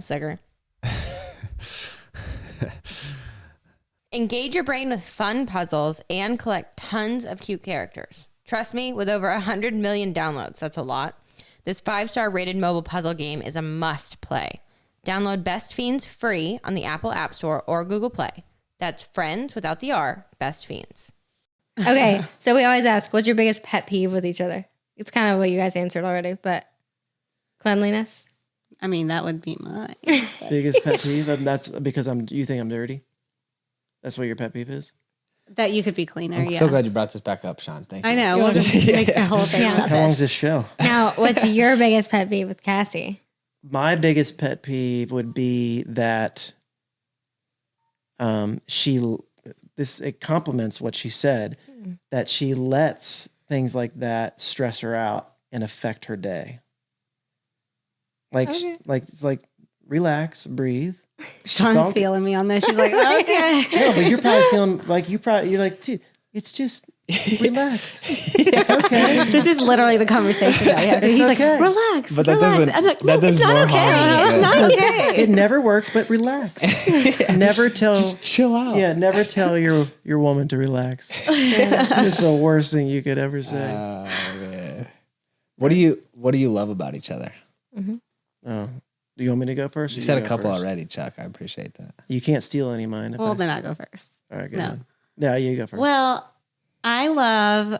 Sucker. Engage your brain with fun puzzles and collect tons of cute characters. Trust me, with over 100 million downloads, that's a lot. This 5-star rated mobile puzzle game is a must play. Download Best Fiends free on the Apple App Store or Google Play. That's friends without the R, Best Fiends. Okay, so we always ask, what's your biggest pet peeve with each other? It's kind of what you guys answered already, but cleanliness? I mean, that would be mine. Biggest pet peeve? And that's because you think I'm dirty? That's what your pet peeve is? That you could be cleaner. I'm so glad you brought this back up, Shawn. Thank you. I know. We'll just make the whole thing about How long's this. this show? Now, what's your biggest pet peeve with Cassie? My biggest pet peeve would be that it complements what she said, that she lets things like that stress her out and affect her day. Like, like relax, breathe. Shawn's feeling me on this. She's like, okay. No, but you're probably feeling like you're like, dude, it's just relax. It's okay. This is literally the conversation that we have. He's okay. like, relax. But that relax. doesn't- I'm like, that no, it's does not more okay. harm. It's not okay. It never works, but relax. Never tell. Just chill out. Yeah, never tell your woman to relax. It's the worst thing you could ever say. Man. What do you love about each other? Oh, do you want me to go first? or You said a go couple first? already, Chuck. I appreciate that. You can't steal any of mine. Well, then I'll go first. All right, good. No. No, you go first. Well, I love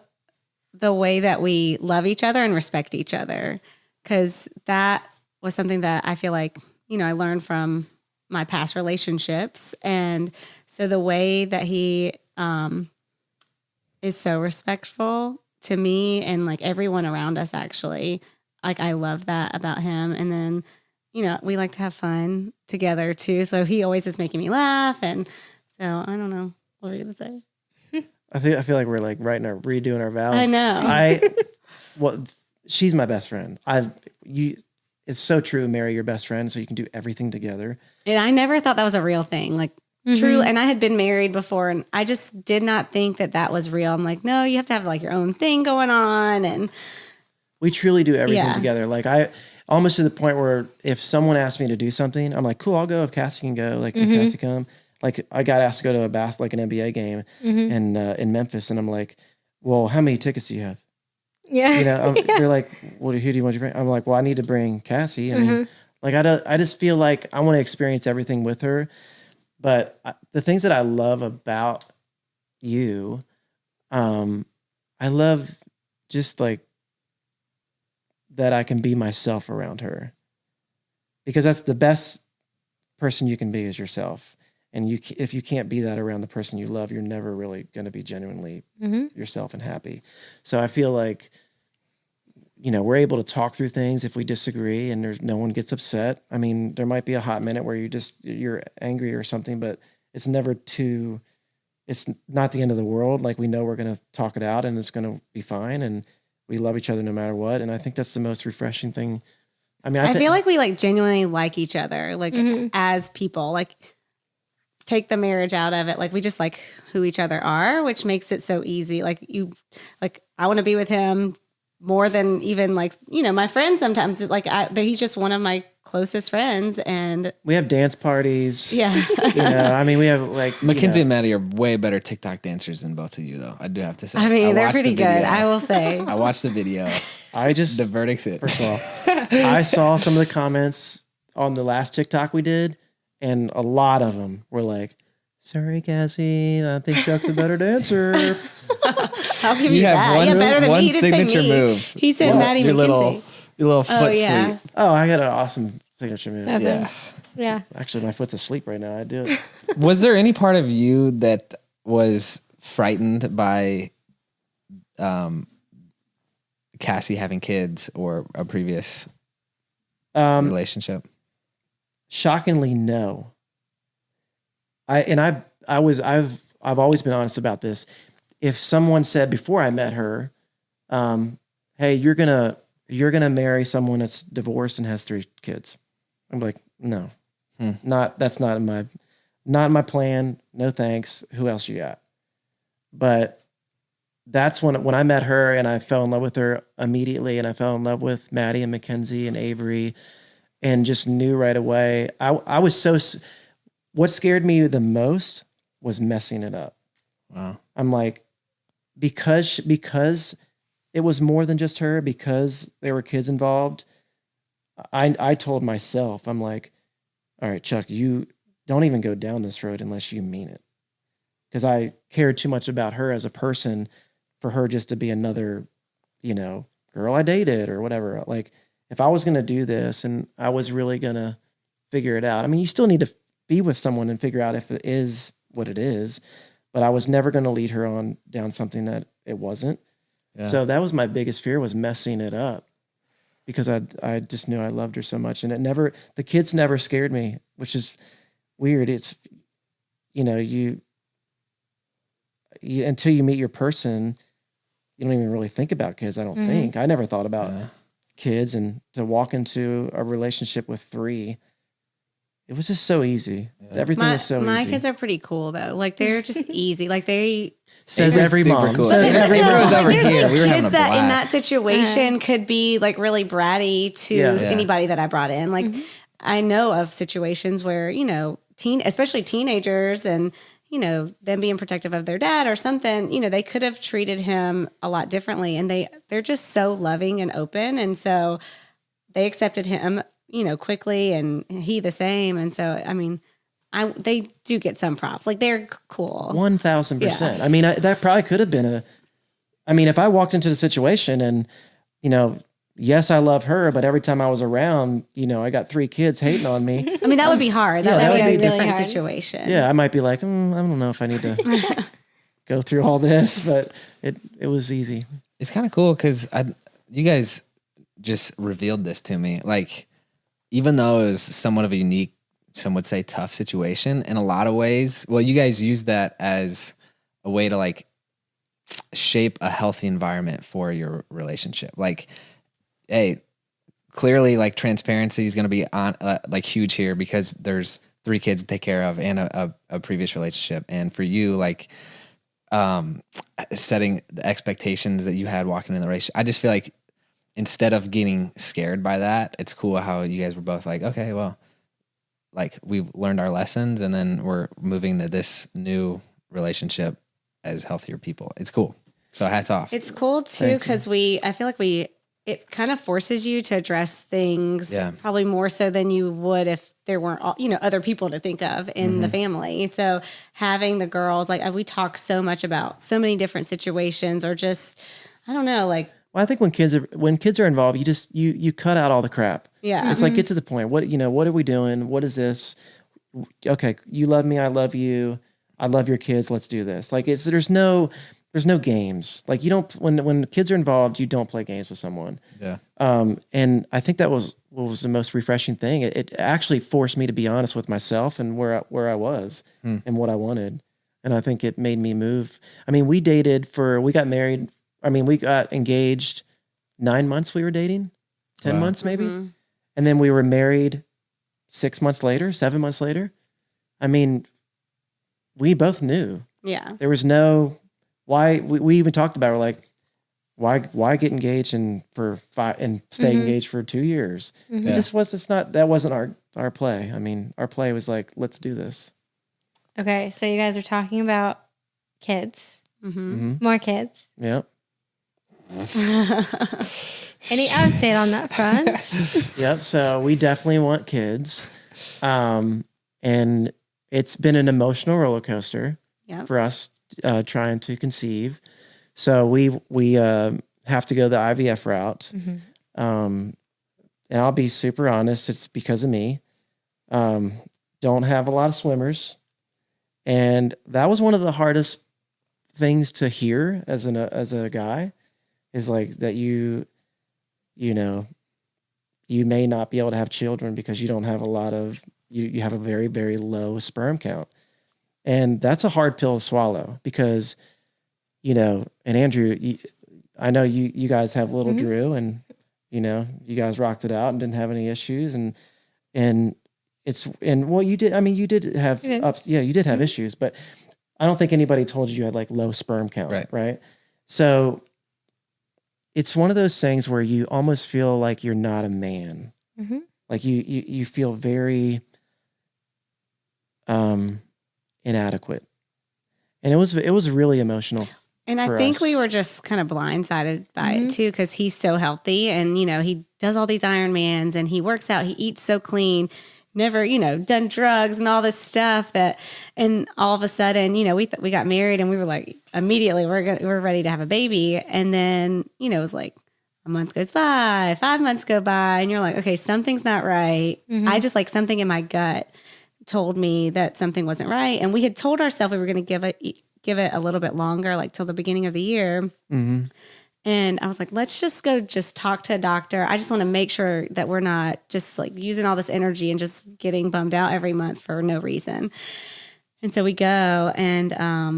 the way that we love each other and respect each other, because that was something that I feel like I learned from my past relationships. And so the way that he is so respectful to me and like everyone around us, actually, like I love that about him. And then, we like to have fun together too. So he always is making me laugh. And so I don't know. What were you going to say? I feel like we're like redoing our vows. I know. Well, she's my best friend. It's so true. Marry your best friend so you can do everything together. And I never thought that was a real thing. Like, truly. And I had been married before and I just did not think that was real. I'm like, no, you have to have like your own thing going on. And we truly do everything Yeah. together. Like I almost to the point where if someone asked me to do something, I'm like, cool, I'll go if Cassie can go. Like, can Cassie come? Like I got asked to go to an NBA game in Memphis. And I'm like, well, how many tickets do you have? Yeah. They're like, well, who do you want to bring? I'm like, well, I need to bring Cassie. I mean, like, I just feel like I want to experience everything with her. But the things that I love about you, I love just like that I can be myself around her, because that's the best person you can be is yourself. And if you can't be that around the person you love, you're never really going to be genuinely yourself and happy. So I feel like, we're able to talk through things if we disagree and no one gets upset. I mean, there might be a hot minute where you're angry or something, but it's it's not the end of the world. Like we know we're going to talk it out and it's going to be fine. And we love each other no matter what. And I think that's the most refreshing thing. I mean, I feel like we like genuinely like each other, like as people, like take the marriage out of it. Like we just like who each other are, which makes it so easy. Like I want to be with him more than even like, my friends sometimes. Like he's just one of my closest friends, and we have dance parties. Yeah. I mean, we have like Mackenzie and Maddie are way better TikTok dancers than both of you, though. I do have to say. I mean, they're watched pretty the good. video. I will say. I watched the video. The verdict's it. First of all, I saw some of the comments on the last TikTok we did, and a lot of them were like, "Sorry, Cassie, I think Chuck's a better dancer." How can You have that? one- Yeah, better than one me. He didn't say signature me. move. He said Maddie your McKenzie. little foot yeah. sweep. Oh, I got an awesome signature move. Yeah. Yeah. Actually, my foot's asleep right now. I do it. Was there any part of you that was frightened by Cassie having kids or a previous relationship? Shockingly, no. I've always been honest about this. If someone said before I met her, "Hey, you're gonna marry someone that's divorced and has 3 kids," I'm like, no, that's not in my plan. No thanks. Who else you got? But that's when I met her and I fell in love with her immediately, and I fell in love with Maddie and Mackenzie and Avery, and just knew right away. I was what scared me the most was messing it up. Wow. I'm like, because it was more than just her, because there were kids involved. I told myself, I'm like, all right, Chuck, you don't even go down this road unless you mean it. Because I cared too much about her as a person for her just to be another, girl I dated or whatever. Like, if I was going to do this and I was really going to figure it out, I mean, you still need to be with someone and figure out if it is what it is. But I was never going to lead her down something that it wasn't. Yeah. So that was my biggest fear, was messing it up, because I just knew I loved her so much. And the kids never scared me, which is weird. It's, you until you meet your person, you don't even really think about kids. I don't think. I never thought about kids, and to walk into a relationship with 3, it was just so easy. Yeah. Everything was so easy. My kids are pretty cool though. Like they're just easy. Like says every mom. Cool. Says every mom. Was over here. We were having a kids that in that blast. situation could be like really bratty to anybody that I brought in. Like I know of situations where, especially teenagers and, them being protective of their dad or something, they could have treated him a lot differently, and they're just so loving and open. And so they accepted him, quickly, and he the same. And so, I mean, they do get some props. Like they're cool. 1,000%. I mean, that probably could have been if I walked into the situation and, yes, I love her, but every time I was around, I got 3 kids hating on me. I mean, that would be hard. That Yeah, would be a really different hard. situation. Yeah, I might be like, I don't know if I need to go through all this, but it was easy. It's kind of cool because you guys just revealed this to me. Like, even though it was somewhat of a unique, some would say tough situation, in a lot of ways, well, you guys use that as a way to like shape a healthy environment for your relationship. Like, hey, clearly, like transparency is going to be on like huge here because there's 3 kids to take care of and a previous relationship, and for you, like setting the expectations that you had walking in the relationship. I just feel like instead of getting scared by that, it's cool how you guys were both like, okay, well, like we've learned our lessons and then we're moving to this new relationship as healthier people. It's cool. So hats off. It's cool too because I feel like it kind of forces you to address things probably more so than you would if there weren't other people to think of in the family. So having the girls, like we talk so much about so many different situations, or just I don't know, like. Well, I think when kids are involved, you just you cut out all the crap. Yeah, it's like get to the point. What are we doing? What is this? Okay, you love me, I love you, I love your kids. Let's do this. Like there's no games. Like you don't when kids are involved, you don't play games with someone. Yeah. And I think that was what was the most refreshing thing. It actually forced me to be honest with myself and where I was and what I wanted. And I think it made me move. I mean, we got married. I mean, we got engaged 9 months we were dating, 10 months maybe. Mm-hmm. And then we were married 7 months later. I mean, we both knew. Yeah. There was no, why, we even talked about, we're like, why get engaged and stay engaged for 2 years? Mm-hmm. It just was, that wasn't our play. I mean, our play was like, let's do this. Okay, so you guys are talking about kids. Mm-hmm. More kids. Yep. Any update on that front? Yep. So we definitely want kids. And it's been an emotional roller coaster for us trying to conceive. So we have to go the IVF route. And I'll be super honest, it's because of me. Don't have a lot of swimmers. And that was one of the hardest things to hear as a guy, is like that you may not be able to have children because you don't have a lot of you have a very, very low sperm count. And that's a hard pill to swallow because and Andrew, I know you guys have little Drew, and you guys rocked it out and didn't have any issues, and you did. I mean, you did have ups. Yeah, you did have issues, but I don't think anybody told you had like low sperm count, right? So it's one of those things where you almost feel like you're not a man. Mm-hmm. Like you feel very inadequate. And it was really emotional. And I think we were just kind of blindsided by it too, because he's so healthy and, he does all these Ironmans and he works out, he eats so clean, never, done drugs and all this stuff and all of a sudden, we got married and we were like, immediately we're ready to have a baby. And then, it was like a month goes by, 5 months go by, and you're like, okay, something's not right. I just like something in my gut told me that something wasn't right. And we had told ourselves we were going to give it a little bit longer, like till the beginning of the year. Mm-hmm. And I was like, let's just go talk to a doctor. I just want to make sure that we're not just like using all this energy and just getting bummed out every month for no reason. And so we go and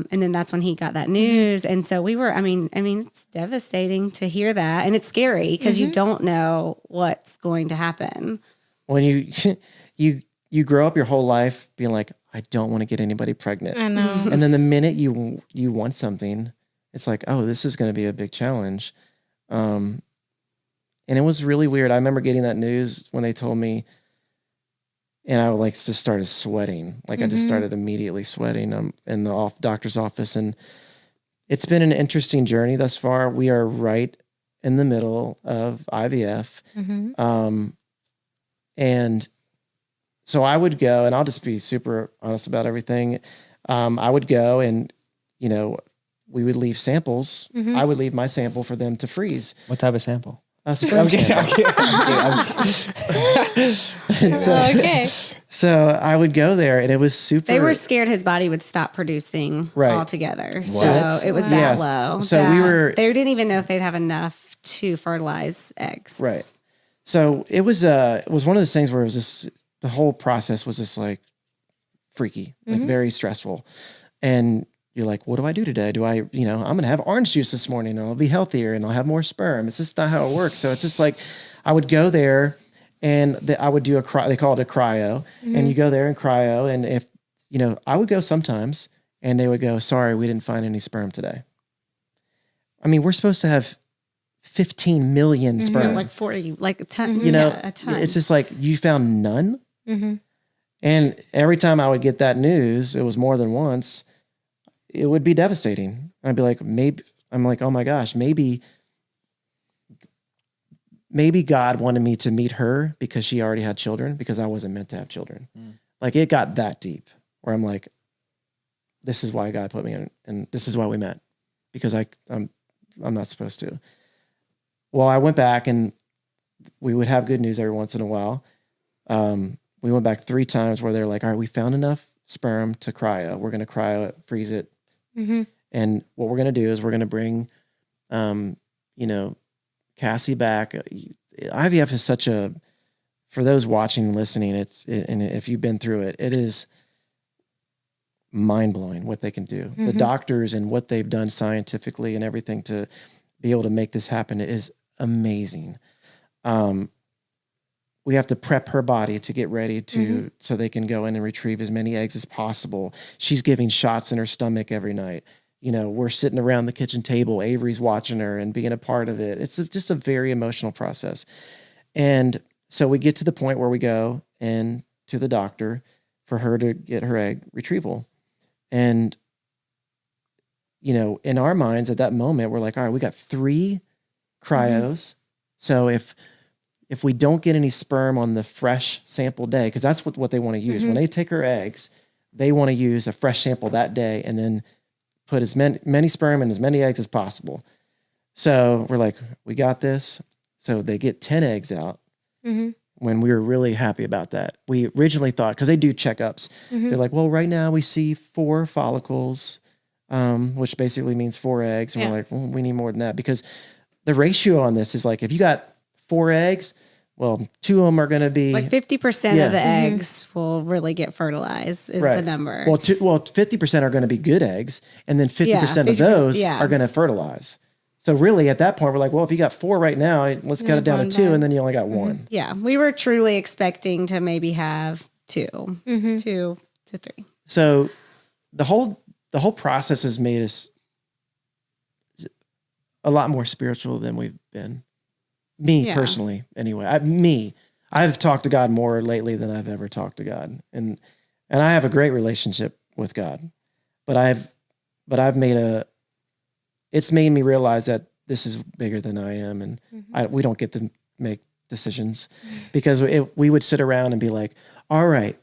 then that's when he got that news. And so we were, I mean, it's devastating to hear that. And it's scary because you don't know what's going to happen. When you grow up your whole life being like, I don't want to get anybody pregnant. I know. And then the minute you want something, it's like, oh, this is going to be a big challenge. And it was really weird. I remember getting that news when they told me, and I like just started sweating. Like I just started immediately sweating in the doctor's office. And it's been an interesting journey thus far. We are right in the middle of IVF. And so I would go, and I'll just be super honest about everything. I would go and, we would leave samples. I would leave my sample for them to freeze. What type of sample? sperm sample. And so, Okay. so I would go there, and it was super. They were scared his body would stop producing Right. altogether. What? So it was that Yes. low. So we that were- They didn't even know if they'd have enough to fertilize eggs. Right. So it was one of those things where it was just the whole process was just like freaky, like very stressful. And you're like, what do I do today? Do I, I'm going to have orange juice this morning and I'll be healthier and I'll have more sperm. It's just not how it works. So it's just like, I would go there and I would do they call it a cryo, and you go there and cryo. And if, I would go sometimes and they would go, sorry, we didn't find any sperm today. I mean, we're supposed to have 15 million sperm. Like 40, like a ton. A ton. It's just like, you found none. And every time I would get that news, it was more than once, it would be devastating. I'd be like, oh my gosh, maybe God wanted me to meet her because she already had children, because I wasn't meant to have children. Like, it got that deep where I'm like, this is why God put me in, and this is why we met, because I'm not supposed to. Well, I went back and we would have good news every once in a while. We went back 3 times where they're like, all right, we found enough sperm to cryo. We're going to cryo it, freeze it. And what we're going to do is we're going to bring, Cassie back. IVF is such for those watching and listening, and if you've been through it, it is mind blowing what they can do. The doctors and what they've done scientifically and everything to be able to make this happen is amazing. We have to prep her body to get ready so they can go in and retrieve as many eggs as possible. She's giving shots in her stomach every night. We're sitting around the kitchen table. Avery's watching her and being a part of it. It's just a very emotional process. And so we get to the point where we go and to the doctor for her to get her egg retrieval. And, in our minds at that moment, we're like, all right, we got 3 cryos. So if we don't get any sperm on the fresh sample day, because that's what they want to use. When they take her eggs, they want to use a fresh sample that day and then put as many sperm and as many eggs as possible. So we're like, we got this. So they get 10 eggs out when we were really happy about that. We originally thought, because they do checkups, they're like, well, right now we see 4 follicles, which basically means 4 eggs. And we're like, well, we need more than that, because the ratio on this is like, if you got 4 eggs, well, 2 of them are going to be like 50% of the eggs will really get fertilized is the number. Well, 50% are going to be good eggs, and then 50% of those are going to fertilize. So really, at that point, we're like, well, if you got 4 right now, let's cut it down to 2, and then you only got 1. Yeah, we were truly expecting to maybe have 2 to 3. So the whole process has made us a lot more spiritual than we've been. Me personally, anyway. I've talked to God more lately than I've ever talked to God, and I have a great relationship with God. But it's made me realize that this is bigger than I am, and we don't get to make decisions, because we would sit around and be like, all right,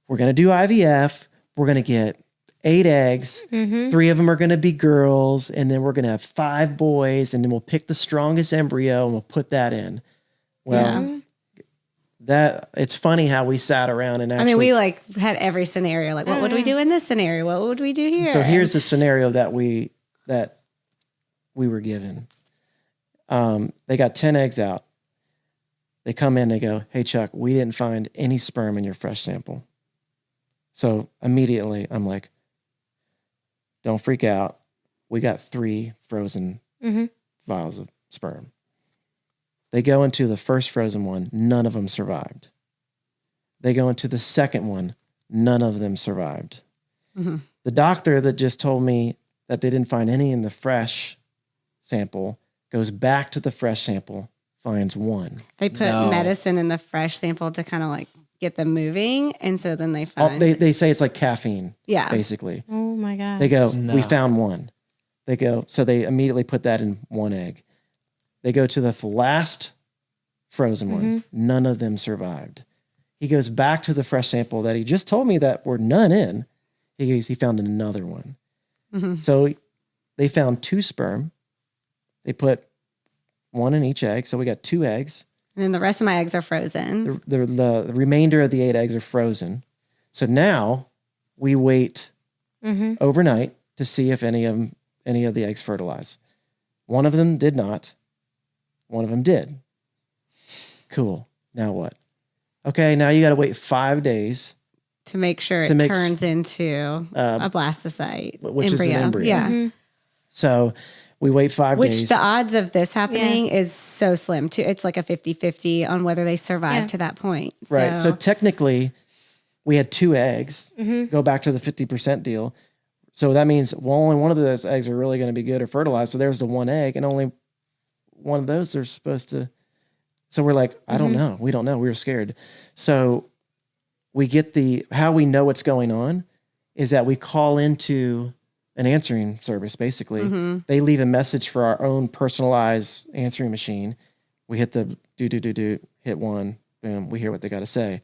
we're gonna do IVF, we're gonna get 8 eggs, 3 of them are going to be girls, and then we're going to have 5 boys, and then we'll pick the strongest embryo and we'll put that in. Well, it's funny how we sat around and actually, we had every scenario. Like, what would we do in this scenario? What would we do here? So here's the scenario that we were given. They got 10 eggs out. They come in, they go, hey, Chuck, we didn't find any sperm in your fresh sample. So immediately I'm like, don't freak out. We got 3 frozen vials of sperm. They go into the first frozen one. None of them survived. They go into the second one. None of them survived. The doctor that just told me that they didn't find any in the fresh sample goes back to the fresh sample, finds 1. They put medicine in the fresh sample to kind of like get them moving, and so then they find they say it's like caffeine, basically. Oh my gosh. They go, we found 1. They go, so they immediately put that in 1 egg. They go to the last frozen one. None of them survived. He goes back to the fresh sample that he just told me that were none in. He found another one. So they found 2 sperm. They put one in each egg. So we got 2 eggs. And then the rest of my eggs are frozen. The remainder of the 8 eggs are frozen. So now we wait overnight to see if any of the eggs fertilize. One of them did not. One of them did. Cool. Now what? Okay, now you got to wait 5 days To make sure it turns into a blastocyte which embryo. is an embryo. Yeah. So we wait 5 days. Which the odds of this happening is so slim too. It's like a 50-50 on whether they survive to that point. Right. So technically we had 2 eggs. Go back to the 50% deal. So that means only one of those eggs are really going to be good or fertilized. So there's the 1 egg, and only one of those are supposed to. So we're like, I don't know. We don't know. We were scared. So we get how we know what's going on is that we call into an answering service. Basically, they leave a message for our own personalized answering machine. We hit the do, hit 1, boom. We hear what they got to say.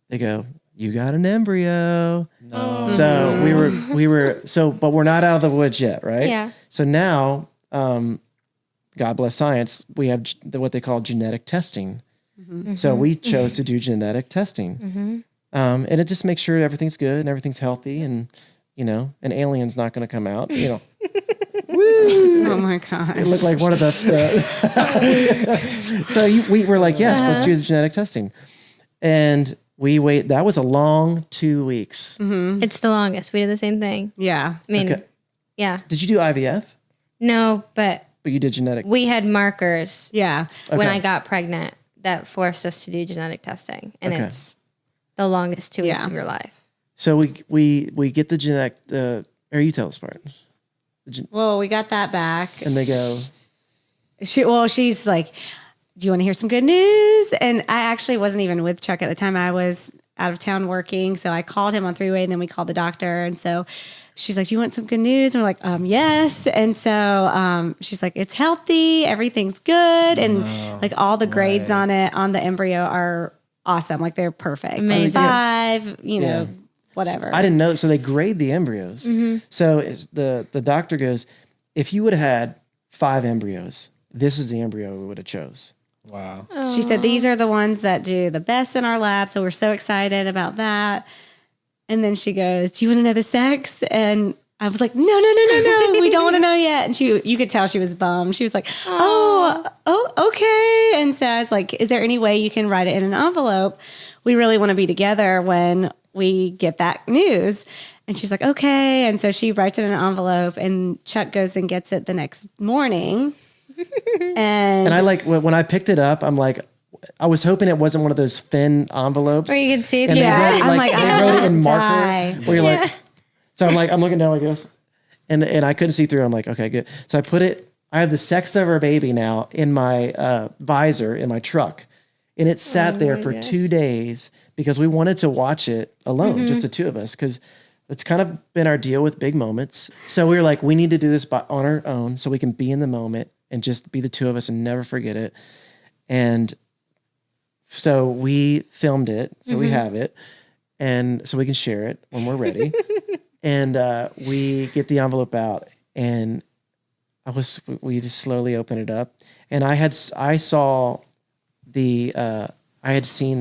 They go, "You got an embryo." No. So but we're not out of the woods yet, right? Yeah. So now, God bless science, we have what they call genetic testing. So we chose to do genetic testing. And it just makes sure everything's good and everything's healthy, and an alien's not going to come out. Oh my gosh. It looked like one of the. So we were like, yes, let's do the genetic testing, and we wait. That was a long 2 weeks. It's the longest. We did the same thing. Yeah. I mean, Okay. yeah. Did you do IVF? No, but But you did genetic. we had markers Yeah. when Okay. I got pregnant that forced us to do genetic testing. And Okay. it's the longest 2 weeks Yeah. of your life. So we get the genetic. Or you tell us part. Well, we got that back. And they go, She's like, "Do you want to hear some good news?" And I actually wasn't even with Chuck at the time. I was out of town working. So I called him on 3-way, and then we called the doctor. And so she's like, "Do you want some good news?" And we're like, yes. And so she's like, "It's healthy. Everything's good." And like all the grades on the embryo are awesome. Like they're perfect. Amazing. 5, whatever. I didn't know. So they grade the embryos. So the doctor goes, if you would have had 5 embryos, this is the embryo we would have chose. Wow. She said, "These are the ones that do the best in our lab. So we're so excited about that." And then she goes, "Do you want to know the sex?" And I was like, no. We don't want to know yet. And you could tell she was bummed. She was like, oh, okay. And so I was like, "Is there any way you can write it in an envelope? We really want to be together when we get that news." And she's like, "Okay." And so she writes it in an envelope, and Chuck goes and gets it the next morning. And I when I picked it up, I'm like, I was hoping it wasn't one of those thin envelopes. Where you can see it. And Yeah. they wrote it, I they wrote it in will marker. die. Where you're like, so I'm looking down like this, and I couldn't see through. I'm like, okay, good. So I have the sex of our baby now in my visor in my truck, and it sat there for 2 days because we wanted to watch it alone, just the 2 of us, because it's kind of been our deal with big moments. So we were like, we need to do this on our own so we can be in the moment and just be the 2 of us and never forget it. And so we filmed it, so we have it, and so we can share it when we're ready. And we get the envelope out, and we just slowly open it up, and I had seen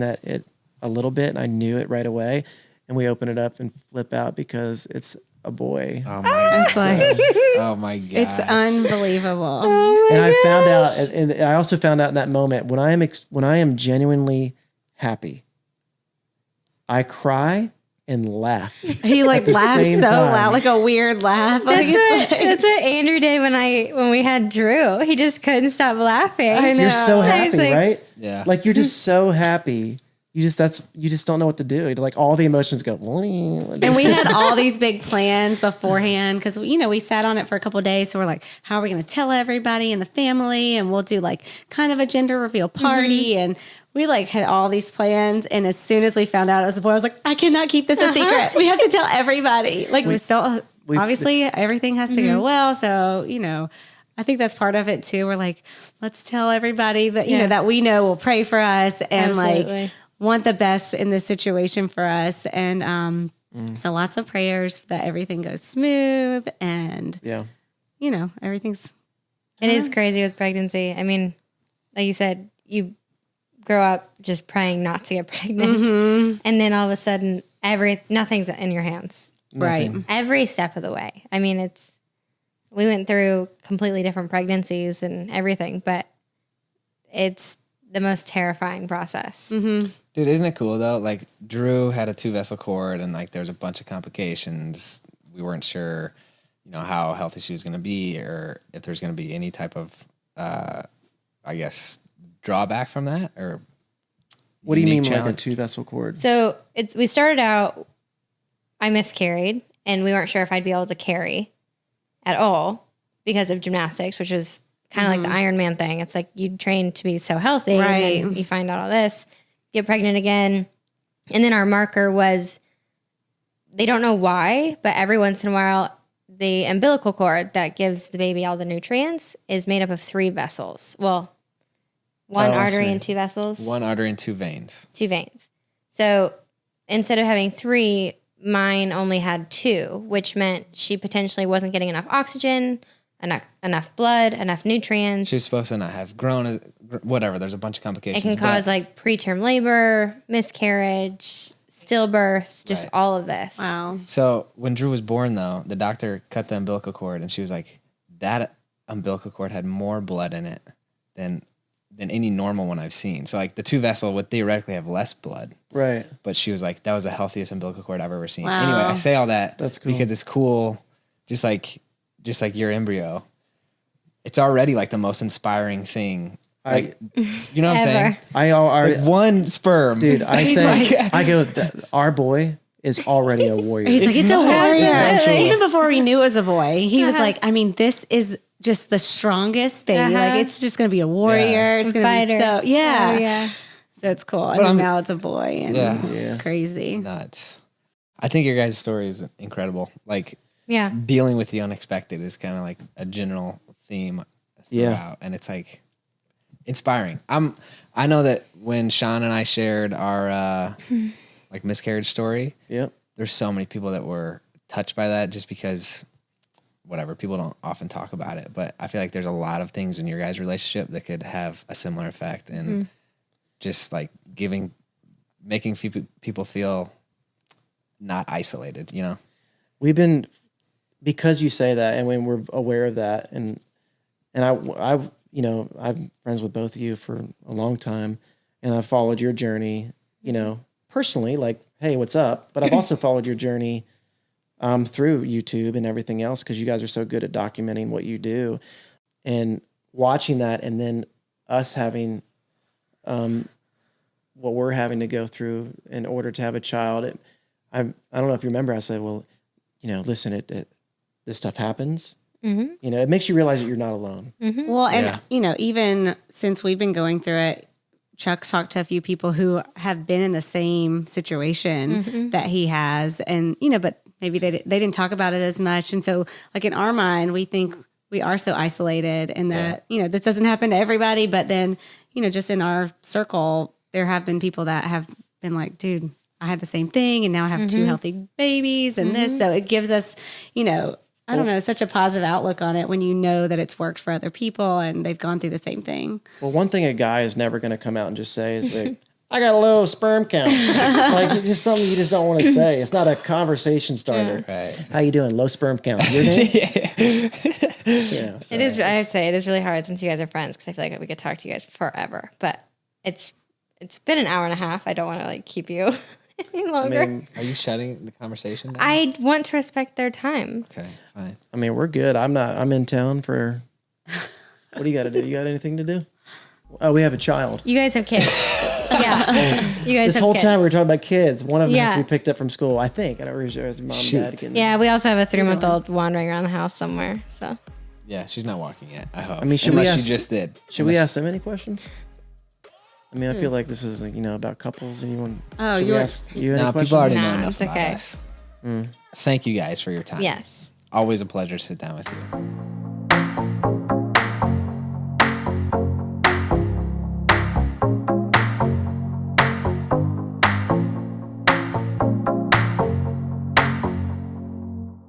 that it a little bit, and I knew it right away. And we open it up and flip out because it's a boy. Oh my god. It's like, Oh my god. it's unbelievable. And I found out, and I also found out in that moment when I am genuinely happy, I cry and laugh. He like laughs same so time. loud, like a weird laugh. Like, That's what Andrew did when we had Drew. He just couldn't stop laughing. I know. You're so happy, like- right? Yeah. Like you're just so happy. You just don't know what to do. Like all the emotions go. and we had all these big plans beforehand because we sat on it for a couple of days. So we're like, how are we going to tell everybody in the family? And we'll do like kind of a gender reveal party. And we like had all these plans. And as soon as we found out it was a boy, I was like, I cannot keep this a secret. We have to tell everybody. Like obviously everything has to go well. So, I think that's part of it too. We're like, let's tell everybody that, that we know will pray for us and Absolutely. like want the best in this situation for us. And so lots of prayers that everything goes smooth and, everything's It is crazy with pregnancy. I mean, like you said, you grow up just praying not to get pregnant. And then all of a sudden, nothing's in your hands. Right. Every step of the way. I mean, we went through completely different pregnancies and everything, but it's the most terrifying process. Dude, isn't it cool though? Like Drew had a 2-vessel cord and like there's a bunch of complications. We weren't sure, how healthy she was going to be or if there's going to be any type of, I guess, drawback from that or What do you mean unique like a challenge? 2-vessel cord? So we started out, I miscarried and we weren't sure if I'd be able to carry at all because of gymnastics, which was kind of like the Iron Man thing. It's like you train to be so healthy Right. and then you find out all this, get pregnant again. And then our marker was, they don't know why, but every once in a while, the umbilical cord that gives the baby all the nutrients is made up of 3 vessels. Well, one Oh, I artery see. and 2 vessels. 1 artery and 2 veins. 2 veins. So instead of having 3, mine only had 2, which meant she potentially wasn't getting enough oxygen, enough blood, enough nutrients. She was supposed to not have grown, whatever. There's a bunch of complications. It can cause like preterm labor, miscarriage, stillbirth, just Right. all of this. Wow. So when Drew was born, though, the doctor cut the umbilical cord, and she was like, "That umbilical cord had more blood in it than any normal one I've seen." So like the 2-vessel would theoretically have less blood, Right. but she was like, "That was the healthiest umbilical cord I've ever seen." Wow. Anyway, I say all that That's cool. because it's cool, just like your embryo. It's already like the most inspiring thing. Like, you know what I'm saying? Ever. I It's already, like 1 sperm, dude, I say, our boy is already a warrior. He's like, it's a warrior. Absolutely. Even before we knew it was a boy, he was like, I mean, this is just the strongest baby. Like, it's just going to be a warrior. It's going to be Fighter. so, yeah. Oh, yeah. So it's cool. And But then I'm- now it's a boy. And Yeah. it's crazy. nuts. I think your guys' story is incredible. Like Yeah. dealing with the unexpected is kind of like a general theme throughout, and it's like inspiring. I know that when Shawn and I shared our like miscarriage story, Yep. there's so many people that were touched by that just because whatever, people don't often talk about it, but I feel like there's a lot of things in your guys' relationship that could have a similar effect and just like making people feel not isolated, We've been, because you say that, and when we're aware of that, and I'm friends with both of you for a long time, and I've followed your journey, personally, like, hey, what's up? But I've also followed your journey through YouTube and everything else because you guys are so good at documenting what you do, and watching that, and then us having what we're having to go through in order to have a child. I don't know if you remember, I said, well, listen, this stuff happens. Mm-hmm. It makes you realize that you're not alone. Well, and, even since we've been going through it, Chuck's talked to a few people who have been in the same situation that he has. And, but maybe they didn't talk about it as much. And so, like, in our mind, we think we are so isolated and that, this doesn't happen to everybody. But then, just in our circle, there have been people that have been like, dude, I had the same thing and now I have 2 healthy babies and this. So it gives us, I don't know, such a positive outlook on it when you know that it's worked for other people and they've gone through the same thing. Well, one thing a guy is never going to come out and just say is, like, I got a low sperm count. Like, it's just something you just don't want to say. It's not a conversation starter. Right. How you doing? Low sperm count. Your name? So. It is. I would say it is really hard since you guys are friends because I feel like we could talk to you guys forever. But it's been an hour and a half. I don't want to like keep you any I longer. mean, Are you shutting the conversation down? I want to respect their time. Okay, fine. we're good. I'm in town for, what do you got to do? You got anything to do? Oh, we have a child. You guys have kids. Yeah. You guys This have whole kids. time we were talking about kids. One of them has to Yeah. be picked up from school, I think. I don't remember if it was mom and dad again. Yeah, we also have a 3-month-old wandering around the house somewhere. So Yeah, she's not walking yet, I hope. I mean, should we Unless ask- she just did. Should we ask them any questions? I mean, I feel like this is, about couples. Anyone? Oh, should we you're- ask you any No, questions? people already Nah, know enough it's about okay. us. Thank you guys for your time. yes. Always a pleasure to sit down with you.